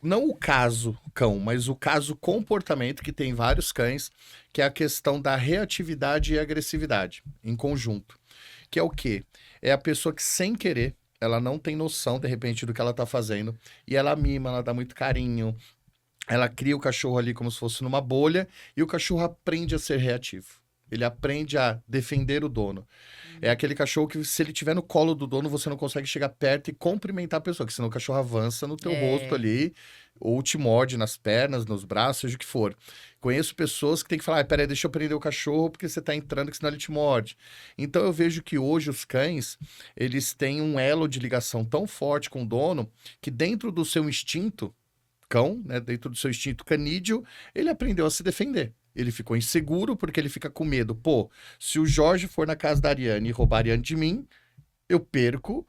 não o caso cão, mas o caso comportamento, que tem vários cães, que é a questão da reatividade e agressividade em conjunto. Que é o quê? É a pessoa que, sem querer, ela não tem noção, de repente, do que ela tá fazendo, e ela mima, ela dá muito carinho, ela cria o cachorro ali como se fosse numa bolha, e o cachorro aprende a ser reativo. Ele aprende a defender o dono. É aquele cachorro que, se ele estiver no colo do dono, você não consegue chegar perto e cumprimentar a pessoa, que senão o cachorro avança no teu rosto ali, ou te morde nas pernas, nos braços, seja o que for. Conheço pessoas que têm que falar, peraí, deixa eu prender o cachorro, porque você tá entrando, que senão ele te morde. Então eu vejo que hoje os cães, eles têm um elo de ligação tão forte com o dono, que dentro do seu instinto cão, né, dentro do seu instinto canídeo, ele aprendeu a se defender. Ele ficou inseguro porque ele fica com medo. Pô, se o Jorge for na casa da Ariane e roubar a Ariane de mim, eu perco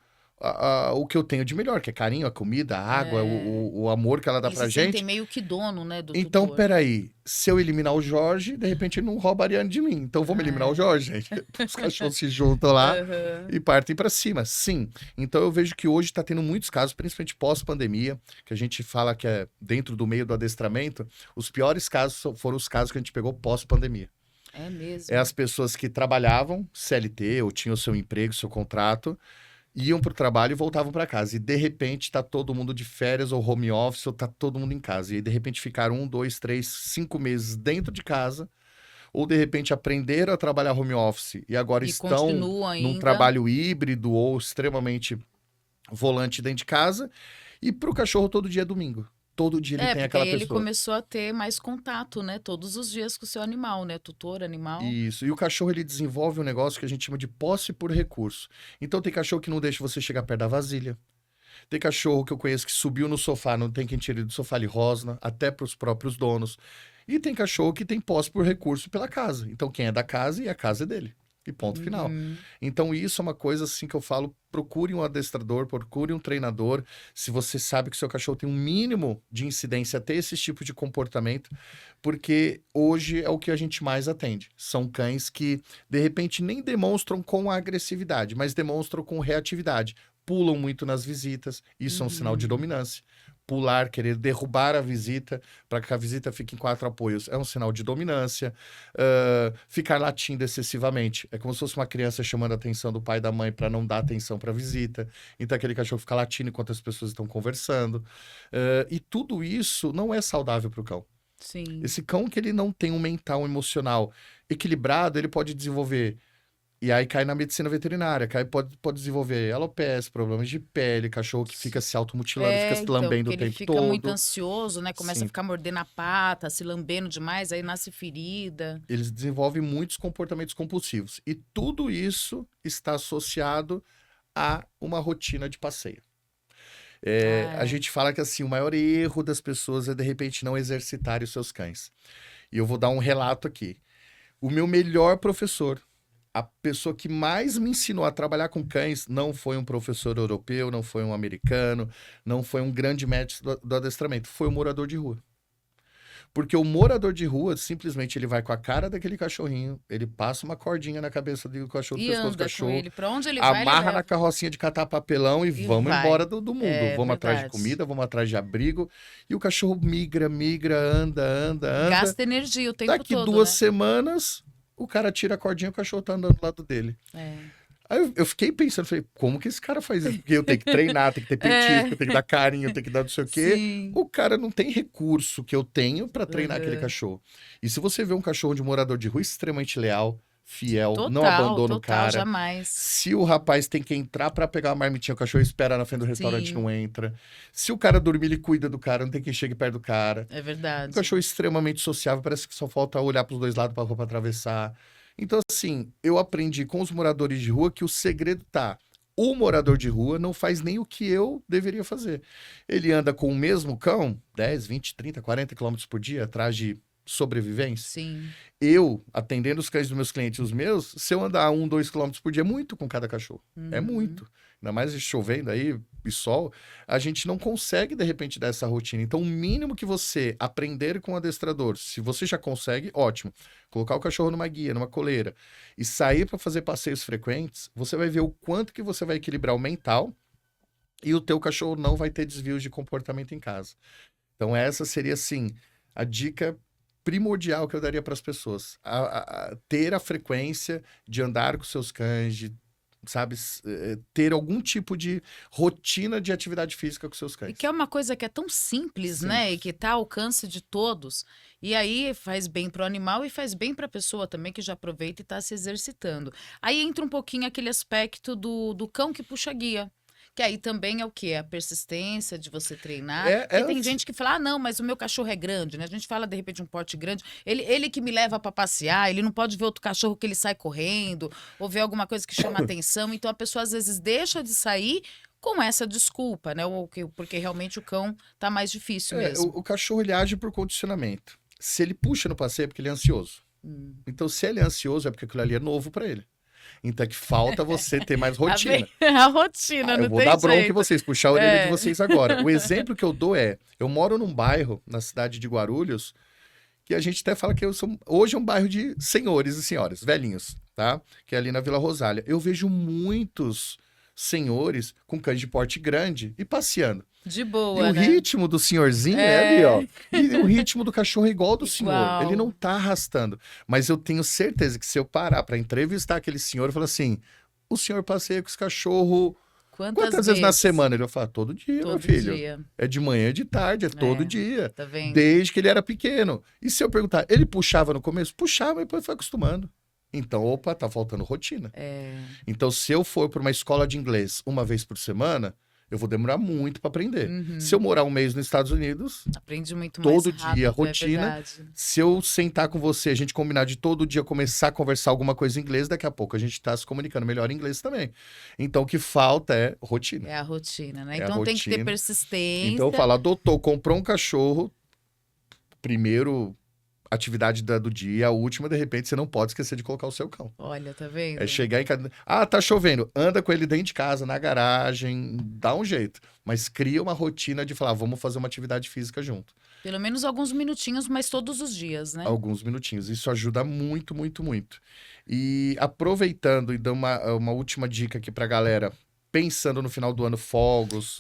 o que eu tenho de melhor, que é carinho, a comida, a água, o amor que ela dá Eles pra se sentem gente. meio que dono, né, do Então, tutor. peraí, se eu eliminar o Jorge, de repente ele não rouba a Ariane de mim. Então vamos eliminar o Jorge, gente. Os cachorros se juntam lá Aham. e partem pra cima. Sim. Então eu vejo que hoje tá tendo muitos casos, principalmente pós-pandemia, que a gente fala que é dentro do meio do adestramento, os piores casos foram os casos que a gente pegou pós-pandemia. É mesmo. É as pessoas que trabalhavam CLT ou tinham seu emprego, seu contrato, iam para o trabalho e voltavam para casa. E de repente está todo mundo de férias ou home office, ou está todo mundo em casa. E aí, de repente ficaram 1, 2, 3, 5 meses dentro de casa, ou de repente aprenderam a trabalhar home office e agora E estão continua num ainda. trabalho híbrido ou extremamente volante dentro de casa. E para o cachorro todo dia é domingo. Todo dia ele tem Porque aquela aí ele pessoa. começou a ter mais contato, né? Todos os dias com o seu animal, né? Tutor, animal. Isso. E o cachorro, ele desenvolve um negócio que a gente chama de posse por recurso. Então, tem cachorro que não deixa você chegar perto da vasilha. Tem cachorro que eu conheço que subiu no sofá, não tem quem tire ele do sofá, ele rosna, até para os próprios donos. E tem cachorro que tem posse por recurso pela casa. Então, quem é da casa e a casa é dele. E ponto final. Uhum. Então, isso é uma coisa assim que eu falo: procure um adestrador, procure um treinador. Se você sabe que seu cachorro tem um mínimo de incidência a ter esse tipo de comportamento, porque hoje é o que a gente mais atende. São cães que, de repente, nem demonstram com agressividade, mas demonstram com reatividade. Pulam muito nas visitas, isso é um sinal de dominância. Pular, querer derrubar a visita para que a visita fique em 4 apoios é um sinal de dominância. Ficar latindo excessivamente é como se fosse uma criança chamando a atenção do pai e da mãe para não dar atenção para a visita. Então aquele cachorro fica latindo enquanto as pessoas estão conversando. E tudo isso não é saudável para o cão. Sim. Esse cão que ele não tem um mental emocional equilibrado, ele pode desenvolver E aí cai na medicina veterinária, pode desenvolver alopecia, problemas de pele, cachorro que fica se automutilando, fica se Então, lambendo porque o ele tempo fica muito todo. ansioso, né? Começa a Sim, ficar mordendo a pata, se lambendo demais, aí nasce ferida. eles desenvolvem muitos comportamentos compulsivos. E tudo isso está associado a uma rotina de passeio. A É. gente fala que assim, o maior erro das pessoas é de repente não exercitarem os seus cães. E eu vou dar um relato aqui. O meu melhor professor, a pessoa que mais me ensinou a trabalhar com cães, não foi um professor europeu, não foi um americano, não foi um grande mestre do adestramento, foi um morador de rua. Porque o morador de rua, simplesmente, ele vai com a cara daquele cachorrinho, ele passa uma cordinha na cabeça do cachorro, do E pescoço do anda com cachorro, ele. Pra onde ele vai, ele amarra na leva. carrocinha de catar papelão e E vamos embora vai. do mundo. É Vamos atrás de verdade. comida, vamos atrás de abrigo. E o cachorro migra, anda. Gasta energia o tempo Daqui todo, 2 semanas, o cara tira a cordinha e o cachorro tá andando do lado dele. né? Aí eu fiquei pensando, falei, como que esse cara faz isso? Porque eu tenho que treinar, tenho que ter petisco, eu tenho que dar carinho, eu tenho que dar não sei o quê. Sim. O cara não tem recurso que eu tenho pra treinar aquele Uhum. cachorro. E se você vê um cachorro de morador de rua extremamente leal, fiel, não Total, abandona o total, cara. jamais. Se o rapaz tem que entrar pra pegar uma marmitinha, o cachorro espera na frente do restaurante, Sim. não entra. Se o cara dormir, ele cuida do cara, não tem quem chegue perto do cara. É Um verdade. cachorro extremamente sociável, parece que só falta olhar pros dois lados pra roupa atravessar. Então, assim, eu aprendi com os moradores de rua que o segredo tá. O morador de rua não faz nem o que eu deveria fazer. Ele anda com o mesmo cão 10, 20, 30, 40 quilômetros por dia atrás de sobrevivência. Sim. Eu, atendendo os cães dos meus clientes e os meus, se eu andar 1, 2 quilômetros por dia, é muito com cada cachorro. É Uhum. muito. Ainda mais chovendo aí e sol, a gente não consegue, de repente, dar essa rotina. Então, o mínimo que você aprender com o adestrador, se você já consegue, ótimo. Colocar o cachorro numa guia, numa coleira e sair para fazer passeios frequentes, você vai ver o quanto que você vai equilibrar o mental e o teu cachorro não vai ter desvios de comportamento em casa. Então, essa seria, assim, a dica primordial que eu daria para as pessoas. Ter a frequência de andar com seus cães, de, sabe, ter algum tipo de rotina de atividade física com seus E cães. que é uma coisa que é tão simples, né? E que tá ao alcance de todos. E aí faz bem pro animal e faz bem pra pessoa também, que já aproveita e tá se exercitando. Aí entra um pouquinho aquele aspecto do cão que puxa guia. Que aí também é o quê? A persistência de você treinar. Porque tem gente que fala, ah, não, mas o meu cachorro é grande, né? A gente fala, de repente, um porte grande. Ele que me leva para passear, ele não pode ver outro cachorro que ele sai correndo, ou ver alguma coisa que chama atenção. Então, a pessoa, às vezes, deixa de sair com essa desculpa, né? Porque realmente o cão tá mais difícil mesmo. O cachorro, ele age por condicionamento. Se ele puxa no passeio, é porque ele é ansioso. Então, se ele é ansioso, é porque aquilo ali é novo para ele. Então é que falta você ter mais rotina. A rotina, não Eu vou tem dar bronca em jeito. vocês, puxar a orelha É. de vocês agora. O exemplo que eu dou é, eu moro num bairro, na cidade de Guarulhos, que a gente até fala que hoje é um bairro de senhores e senhoras, velhinhos, tá? Que é ali na Vila Rosália. Eu vejo muitos senhores com cães de porte grande e passeando. De E boa, o né? ritmo do senhorzinho é ali, ó. E o ritmo do cachorro é igual ao do senhor. Igual. Ele não tá arrastando. Mas eu tenho certeza que se eu parar pra entrevistar aquele senhor e falar assim, o senhor passeia com esse cachorro quantas vezes na semana? Ele vai falar, todo dia, meu Todo filho. dia. É de manhã e de tarde, é todo dia. Tá vendo? Desde que ele era pequeno. E se eu perguntar, ele puxava no começo? Puxava, e depois foi acostumando. Então, opa, tá faltando rotina. É. Então, se eu for para uma escola de inglês uma vez por semana, eu vou demorar muito para aprender. Uhum. Se eu morar um mês nos Estados Unidos, Aprende muito mais todo rápido, dia, é rotina. verdade. se eu sentar com você, a gente combinar de todo dia começar a conversar alguma coisa em inglês, daqui a pouco a gente tá se comunicando melhor em inglês também. Então, o que falta é rotina. É a rotina, né? É a Então tem que ter rotina. persistência. Então, eu falo, doutor, comprou um cachorro, primeiro atividade do dia, a última, de repente, você não pode esquecer de colocar o seu cão. Olha, tá vendo? É chegar em casa. Ah, tá chovendo. Anda com ele dentro de casa, na garagem, dá um jeito. Mas cria uma rotina de falar, vamos fazer uma atividade física junto. Pelo menos alguns minutinhos, mas todos os dias, né? Alguns minutinhos. Isso ajuda muito, muito, muito. E aproveitando e dando uma última dica aqui pra galera, pensando no final do ano, fogos.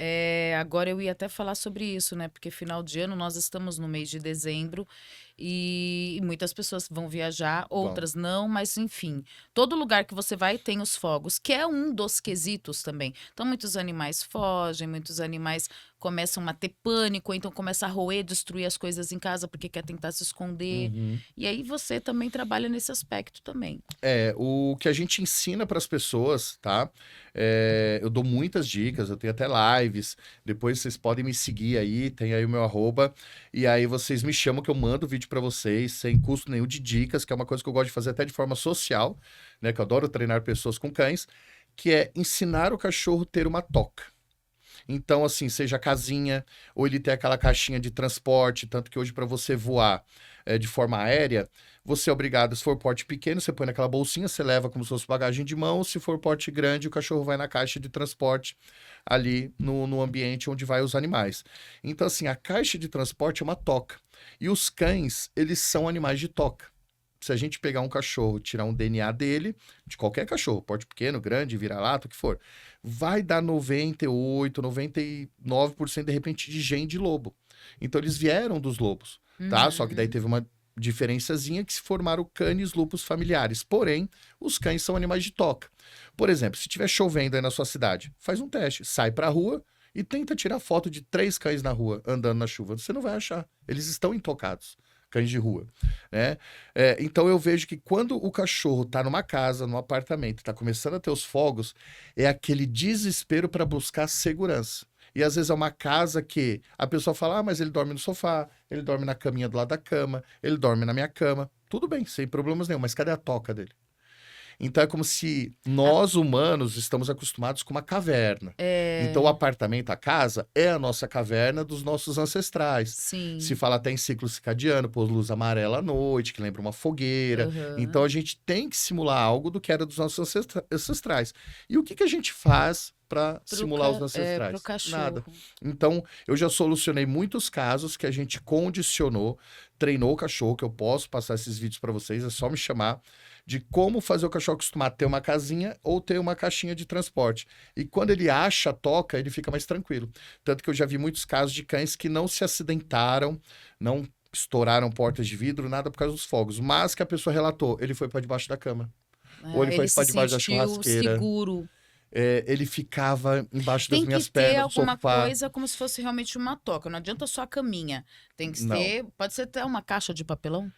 Agora eu ia até falar sobre isso, né? Porque final de ano nós estamos no mês de dezembro e muitas pessoas vão viajar, outras não, mas enfim, todo lugar que você vai tem os fogos, que é um dos quesitos também. Então muitos animais fogem, muitos animais começam a ter pânico, ou então começa a roer, destruir as coisas em casa porque quer tentar se esconder. E aí você também trabalha nesse aspecto também. O que a gente ensina para as pessoas, tá? Eu dou muitas dicas, eu tenho até lives. Depois vocês podem me seguir aí, tem aí o meu arroba. E aí vocês me chamam que eu mando o vídeo para vocês, sem custo nenhum de dicas, que é uma coisa que eu gosto de fazer até de forma social, né? Que eu adoro treinar pessoas com cães, que é ensinar o cachorro a ter uma toca. Então, assim, seja a casinha, ou ele ter aquela caixinha de transporte, tanto que hoje para você voar de forma aérea, você é obrigado, se for porte pequeno, você põe naquela bolsinha, você leva como se fosse bagagem de mão, se for porte grande, o cachorro vai na caixa de transporte ali no ambiente onde vai os animais. Então, assim, a caixa de transporte é uma toca. E os cães, eles são animais de toca. Se a gente pegar um cachorro, tirar um DNA dele, de qualquer cachorro, porte pequeno, grande, vira-lata, o que for, vai dar 98, 99% de repente de gene de lobo. Então eles vieram dos lobos, tá? Só que daí teve uma diferençazinha que se formaram canis lupus familiares. Porém, os cães são animais de toca. Por exemplo, se tiver chovendo aí na sua cidade, faz um teste, sai pra rua e tenta tirar foto de 3 cães na rua andando na chuva. Você não vai achar. Eles estão intocados. Cães de rua, né? Então eu vejo que quando o cachorro tá numa casa, num apartamento, tá começando a ter os fogos, é aquele desespero para buscar segurança. E às vezes é uma casa que a pessoa fala, mas ele dorme no sofá, ele dorme na caminha do lado da cama, ele dorme na minha cama. Tudo bem, sem problemas nenhum, mas cadê a toca dele? Então é como se nós humanos estamos acostumados com uma caverna. Então o apartamento, a casa, é a nossa caverna dos nossos ancestrais. Sim. Se fala até em ciclo circadiano, pôr luz amarela à noite, que lembra uma fogueira. Então a gente tem que simular algo do que era dos nossos ancestrais. E o que a gente faz para simular os ancestrais? Pro cachorro. Nada. Então, eu já solucionei muitos casos que a gente condicionou, treinou o cachorro, que eu posso passar esses vídeos para vocês, é só me chamar, de como fazer o cachorro acostumar a ter uma casinha ou ter uma caixinha de transporte. E quando ele acha a toca, ele fica mais tranquilo. Tanto que eu já vi muitos casos de cães que não se acidentaram, não estouraram portas de vidro, nada por causa dos fogos, mas que a pessoa relatou, ele foi para debaixo da cama. Ou ele foi para debaixo da churrasqueira. Seguro. Ele ficava embaixo das minhas Tem que ter pernas, alguma sofá. coisa como se fosse realmente uma toca. Não adianta só a caminha. Tem que Não. ter... Pode ser até uma caixa de papelão?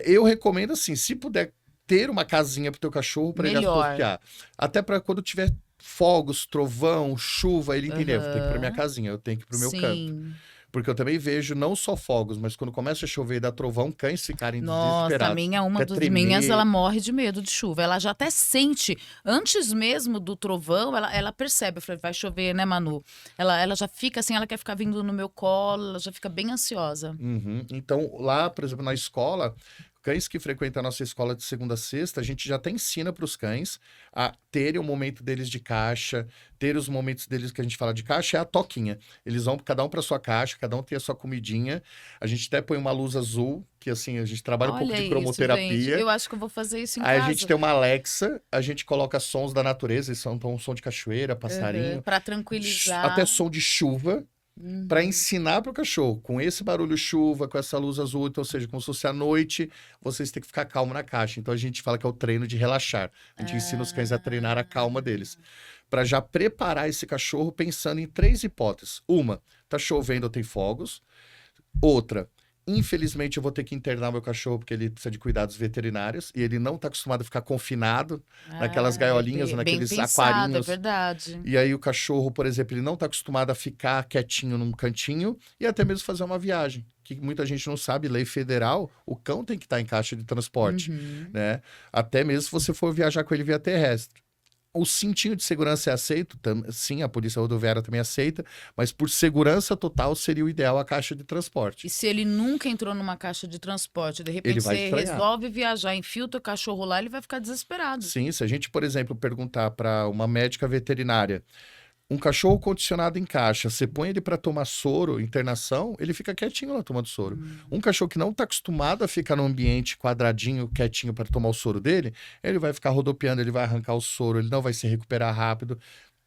Eu recomendo assim, se puder ter uma casinha pro teu cachorro para ele Melhor. associar. Até para quando tiver fogos, trovão, chuva, ele entender, eu tenho que ir pra minha casinha, eu tenho que ir pro meu canto. Sim. Porque eu também vejo não só fogos, mas quando começa a chover e dar trovão, cães ficarem Nossa, desesperados. a minha, uma Até das tremer. minhas, ela morre de medo de chuva. Ela já até sente, antes mesmo do trovão, ela percebe. Eu falei, vai chover, né, Manu? Ela já fica assim, ela quer ficar vindo no meu colo, ela já fica bem ansiosa. Então, lá, por exemplo, na escola, cães que frequentam a nossa escola de segunda a sexta, a gente já até ensina para os cães a terem o momento deles de caixa, ter os momentos deles que a gente fala de caixa, é a toquinha. Eles vão cada um para sua caixa, cada um tem a sua comidinha. A gente até põe uma luz azul, que assim, a gente trabalha um pouco de cromoterapia. Isso, gente. Eu acho que eu vou fazer isso em Aí casa. a gente tem uma Alexa, a gente coloca sons da natureza, então um som de cachoeira, passarinho, Para tranquilizar. até som de chuva, para ensinar para o cachorro, com esse barulho chuva, com essa luz azul, então, ou seja, como se fosse à noite, vocês têm que ficar calmo na caixa. Então a gente fala que é o treino de relaxar. A gente ensina os cães a treinar a calma deles. Para já preparar esse cachorro pensando em 3 hipóteses. Uma, tá chovendo ou tem fogos. Outra, infelizmente eu vou ter que internar meu cachorro porque ele precisa de cuidados veterinários e ele não está acostumado a ficar confinado naquelas gaiolinhas, naqueles aquarinhos. É verdade. E aí o cachorro, por exemplo, ele não está acostumado a ficar quietinho num cantinho e até mesmo fazer uma viagem. Que muita gente não sabe, lei federal, o cão tem que estar em caixa de transporte, né? Até mesmo se você for viajar com ele via terrestre. O cintinho de segurança é aceito, sim, a polícia rodoviária também aceita, mas por segurança total seria o ideal a caixa de transporte. E se ele nunca entrou numa caixa de transporte, de repente Ele vai você estranhar. resolve viajar, enfia o teu cachorro lá, ele vai ficar desesperado. Sim, se a gente, por exemplo, perguntar para uma médica veterinária, um cachorro condicionado em caixa, você põe ele para tomar soro, internação, ele fica quietinho lá tomando soro. Um cachorro que não está acostumado a ficar num ambiente quadradinho, quietinho para tomar o soro dele, ele vai ficar rodopiando, ele vai arrancar o soro, ele não vai se recuperar rápido,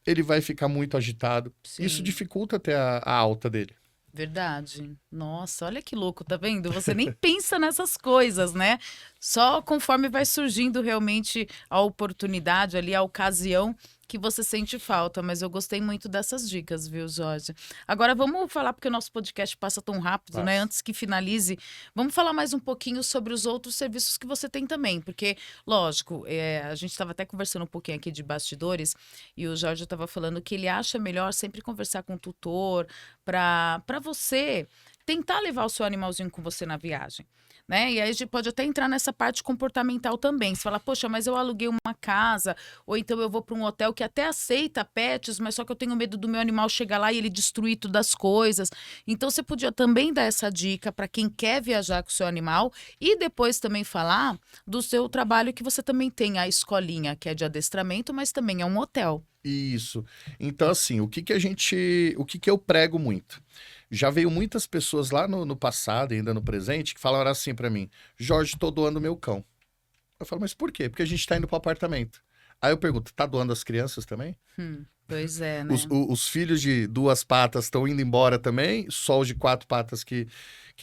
ele vai ficar muito agitado. Sim. Isso dificulta até a alta dele. Verdade. Nossa, olha que louco, tá vendo? Você nem pensa nessas coisas, né? Só conforme vai surgindo realmente a oportunidade ali, a ocasião, que você sente falta, mas eu gostei muito dessas dicas, viu, Jorge? Agora vamos falar, porque o nosso podcast passa tão rápido, né? Passa. Antes que finalize, vamos falar mais um pouquinho sobre os outros serviços que você tem também, porque, lógico, a gente estava até conversando um pouquinho aqui de bastidores, e o Jorge estava falando que ele acha melhor sempre conversar com o tutor, para você tentar levar o seu animalzinho com você na viagem. Né? E aí a gente pode até entrar nessa parte comportamental também. Você fala, poxa, mas eu aluguei uma casa, ou então eu vou para um hotel que até aceita pets, mas só que eu tenho medo do meu animal chegar lá e ele destruir todas as coisas. Então você podia também dar essa dica para quem quer viajar com o seu animal e depois também falar do seu trabalho que você também tem a escolinha, que é de adestramento, mas também é um hotel. Isso. Então, assim, o que eu prego muito? Já veio muitas pessoas lá no passado, e ainda no presente, que falaram assim pra mim: Jorge, tô doando meu cão. Eu falo, mas por quê? Porque a gente tá indo pro apartamento. Aí eu pergunto, tá doando as crianças também? Pois é, né? Os filhos de 2 patas estão indo embora também, só os de 4 patas que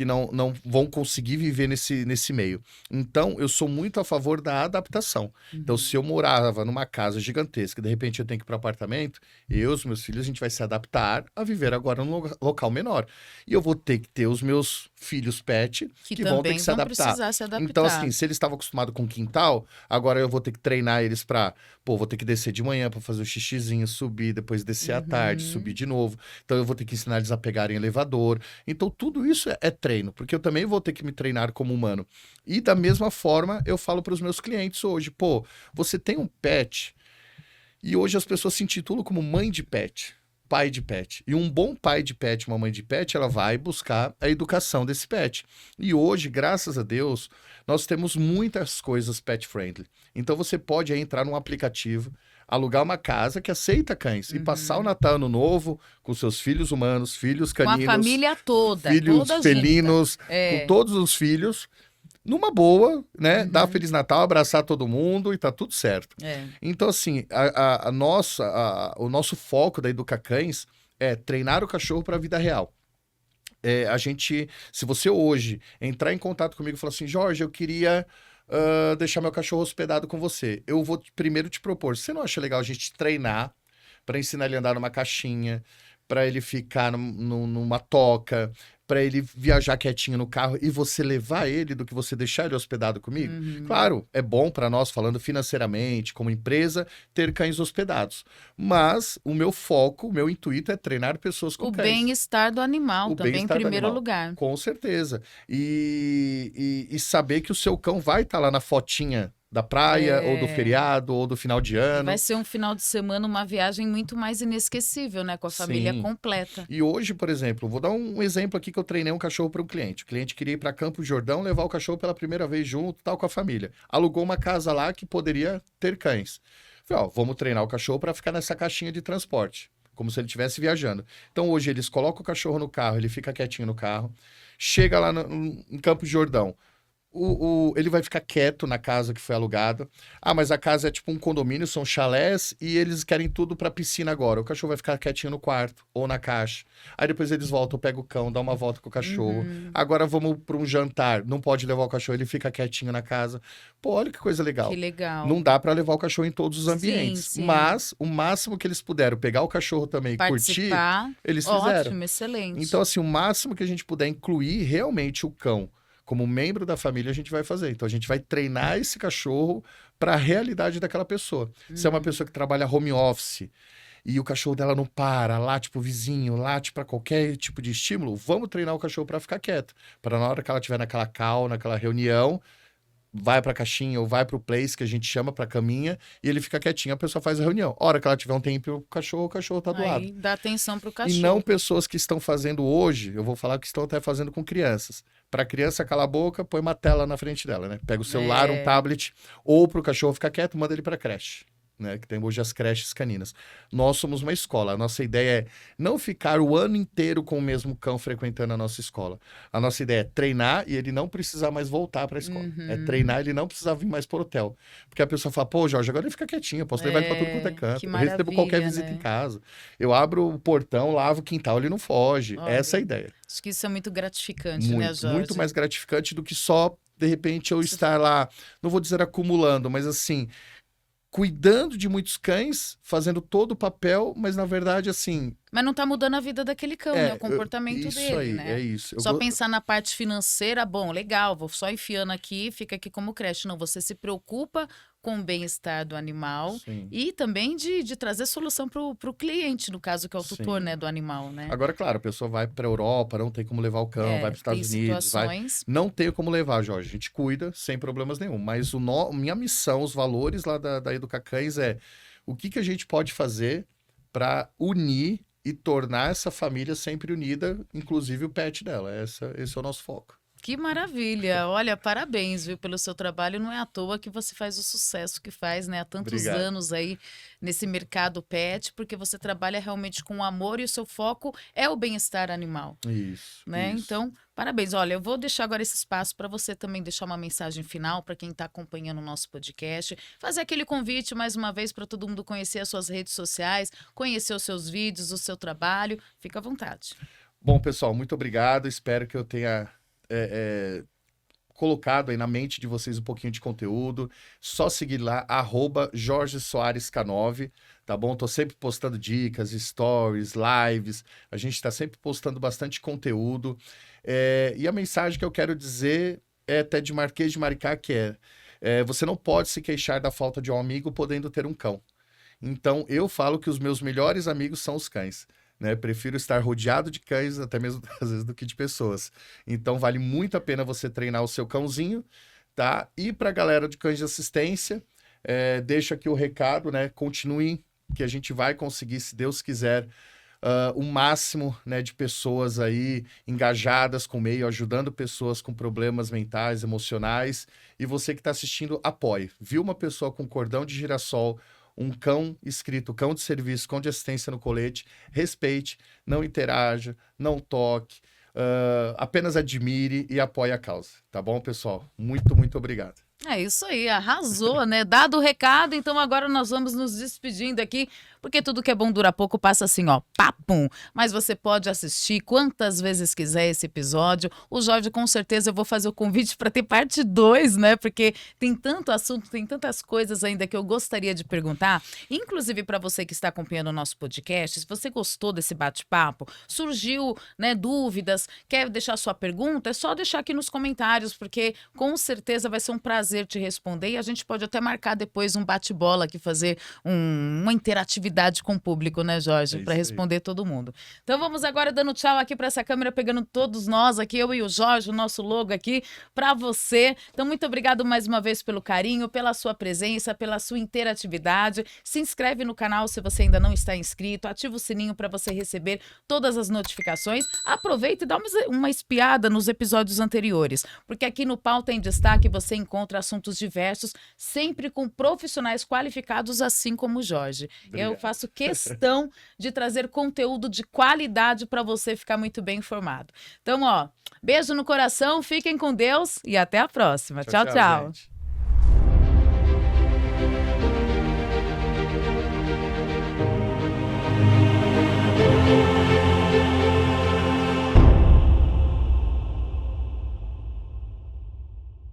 não vão conseguir viver nesse meio. Então, eu sou muito a favor da adaptação. Então, se eu morava numa casa gigantesca, de repente eu tenho que ir para apartamento, eu e os meus filhos, a gente vai se adaptar a viver agora num local menor. E eu vou ter que ter os meus filhos pet que vão ter também que se vão adaptar. precisar se adaptar. Então, assim, se eles estavam acostumados com quintal, agora eu vou ter que treinar eles para, vou ter que descer de manhã para fazer o xixizinho, subir, depois descer à tarde, subir de novo. Então, eu vou ter que ensinar eles a pegarem elevador. Então, tudo isso é treino, porque eu também vou ter que me treinar como humano. E da mesma forma, eu falo para os meus clientes hoje, pô, você tem um pet, e hoje as pessoas se intitulam como mãe de pet, pai de pet. E um bom pai de pet, uma mãe de pet, ela vai buscar a educação desse pet. E hoje, graças a Deus, nós temos muitas coisas pet friendly. Então você pode aí entrar num aplicativo, alugar uma casa que aceita cães e passar o Natal Ano Novo com seus filhos humanos, filhos caninos, com a família toda, filhos toda felinos, junta. com todos os filhos, numa boa, né? Dar Feliz Natal, abraçar todo mundo e tá tudo certo. Então, assim, o nosso foco da Educa Cães é treinar o cachorro para a vida real. Se você hoje entrar em contato comigo e falar assim, Jorge, eu queria deixar meu cachorro hospedado com você, eu vou primeiro te propor, você não acha legal a gente treinar para ensinar ele a andar numa caixinha, para ele ficar numa toca, para ele viajar quietinho no carro e você levar ele do que você deixar ele hospedado comigo? Claro, é bom para nós, falando financeiramente, como empresa, ter cães hospedados. Mas o meu foco, o meu intuito é treinar pessoas com cães. O bem-estar do animal também em primeiro lugar. Com certeza. E saber que o seu cão vai estar lá na fotinha da praia, ou do feriado, ou do final de ano. Vai ser um final de semana, uma viagem muito mais inesquecível, né? Com a família completa. E hoje, por exemplo, vou dar um exemplo aqui que eu treinei um cachorro para um cliente. O cliente queria ir para Campos do Jordão, levar o cachorro pela primeira vez junto, tal, com a família. Alugou uma casa lá que poderia ter cães. Falei, ó, vamos treinar o cachorro para ficar nessa caixinha de transporte, como se ele estivesse viajando. Então, hoje, eles colocam o cachorro no carro, ele fica quietinho no carro, chega lá em Campos do Jordão, ele vai ficar quieto na casa que foi alugada. Ah, mas a casa é tipo um condomínio, são chalés e eles querem tudo pra piscina agora. O cachorro vai ficar quietinho no quarto ou na caixa. Aí depois eles voltam, pega o cão, dá uma volta com o cachorro. Agora vamos pra um jantar, não pode levar o cachorro, ele fica quietinho na casa. Pô, olha que coisa legal. Que legal. Não dá pra levar o cachorro em todos os ambientes, sim. mas o máximo que eles puderam pegar o cachorro também e curtir, eles fizeram. Ótimo, excelente. Então assim, o máximo que a gente puder incluir realmente o cão como membro da família, a gente vai fazer. Então, a gente vai treinar esse cachorro para a realidade daquela pessoa. Se é uma pessoa que trabalha home office e o cachorro dela não para, late pro vizinho, late para qualquer tipo de estímulo, vamos treinar o cachorro para ficar quieto. Para na hora que ela estiver naquela call, naquela reunião, vai para a caixinha ou vai para o place, que a gente chama para caminha, e ele fica quietinho, a pessoa faz a reunião. A hora que ela tiver um tempo, o cachorro tá do lado. Dá atenção pro cachorro. E não pessoas que estão fazendo hoje, eu vou falar que estão até fazendo com crianças. Para a criança calar a boca, põe uma tela na frente dela, né? Pega o celular, um tablet, ou para o cachorro ficar quieto, manda ele para a creche. Né, que tem hoje as creches caninas. Nós somos uma escola. A nossa ideia é não ficar o ano inteiro com o mesmo cão frequentando a nossa escola. A nossa ideia é treinar e ele não precisar mais voltar para a escola. É treinar e ele não precisar vir mais para o hotel. Porque a pessoa fala, pô, Jorge, agora ele fica quietinho, eu posso levar ele para tudo quanto é canto. Eu recebo qualquer visita em casa. Eu abro o portão, lavo o quintal, ele não foge. Olha, essa é a ideia. Acho que isso é muito gratificante, né, Jorge? Muito mais gratificante do que só, de repente, eu estar lá, não vou dizer acumulando, mas assim, cuidando de muitos cães, fazendo todo o papel, mas na verdade, assim... Mas não tá mudando a vida daquele cão, né? O comportamento isso dele, aí, né? É isso. Só pensar na parte financeira, bom, legal, vou só enfiando aqui, fica aqui como creche. Não, você se preocupa com o bem-estar do animal Sim. e também de trazer solução pro cliente, no caso, que é o tutor, Sim. né, do animal, né? Agora, claro, a pessoa vai para a Europa, não tem como levar o cão, vai para os Estados Unidos, não tem como levar, Jorge. A gente cuida sem problemas nenhum. Mas minha missão, os valores lá da Educacães é o que a gente pode fazer para unir e tornar essa família sempre unida, inclusive o pet dela. Esse é o nosso foco. Que maravilha! Olha, parabéns, viu, pelo seu trabalho. Não é à toa que você faz o sucesso que faz, né? Há tantos Obrigado. anos aí nesse mercado pet, porque você trabalha realmente com amor e o seu foco é o bem-estar animal. Isso, né? isso. Então, parabéns. Olha, eu vou deixar agora esse espaço para você também deixar uma mensagem final para quem está acompanhando o nosso podcast, fazer aquele convite mais uma vez para todo mundo conhecer as suas redes sociais, conhecer os seus vídeos, o seu trabalho. Fica à vontade. Bom, pessoal, muito obrigado. Espero que eu tenha colocado aí na mente de vocês um pouquinho de conteúdo. Só seguir lá, @JorgeSoaresK9, tá bom? Tô sempre postando dicas, stories, lives. A gente tá sempre postando bastante conteúdo. E a mensagem que eu quero dizer é até de Marquês de Maricá, que você não pode se queixar da falta de um amigo podendo ter um cão. Então, eu falo que os meus melhores amigos são os cães. Né? Prefiro estar rodeado de cães, até mesmo às vezes, do que de pessoas. Então, vale muito a pena você treinar o seu cãozinho, tá? E para a galera de cães de assistência, deixo aqui o recado, né? Continuem, que a gente vai conseguir, se Deus quiser, o máximo, né, de pessoas aí engajadas com o meio, ajudando pessoas com problemas mentais, emocionais. E você que está assistindo, apoie. Viu uma pessoa com cordão de girassol, um cão escrito cão de serviço, cão de assistência no colete, respeite, não interaja, não toque, apenas admire e apoie a causa. Tá bom, pessoal? Muito, muito obrigado. É isso aí, arrasou, né? Dado o recado, então agora nós vamos nos despedindo aqui, porque tudo que é bom dura pouco, passa assim, ó, papum. Mas você pode assistir quantas vezes quiser esse episódio. O Jorge, com certeza, eu vou fazer o convite para ter parte 2, né? Porque tem tanto assunto, tem tantas coisas ainda que eu gostaria de perguntar. Inclusive, para você que está acompanhando o nosso podcast, se você gostou desse bate-papo, surgiu, né, dúvidas, quer deixar sua pergunta, é só deixar aqui nos comentários, porque com certeza vai ser um prazer te responder e a gente pode até marcar depois um bate-bola aqui, fazer uma interatividade com o público, né, Jorge? Para responder todo mundo. Então vamos agora dando tchau aqui para essa câmera, pegando todos nós aqui, eu e o Jorge, o nosso logo aqui, para você. Então muito obrigado mais uma vez pelo carinho, pela sua presença, pela sua interatividade. Se inscreve no canal se você ainda não está inscrito, ativa o sininho para você receber todas as notificações. Aproveita e dá uma espiada nos episódios anteriores, porque aqui no Pauta em Destaque você encontra assuntos diversos, sempre com profissionais qualificados, assim como o Jorge. Obrigado. Eu faço questão de trazer conteúdo de qualidade para você ficar muito bem informado. Então, ó, beijo no coração, fiquem com Deus e até a próxima. Tchau, tchau.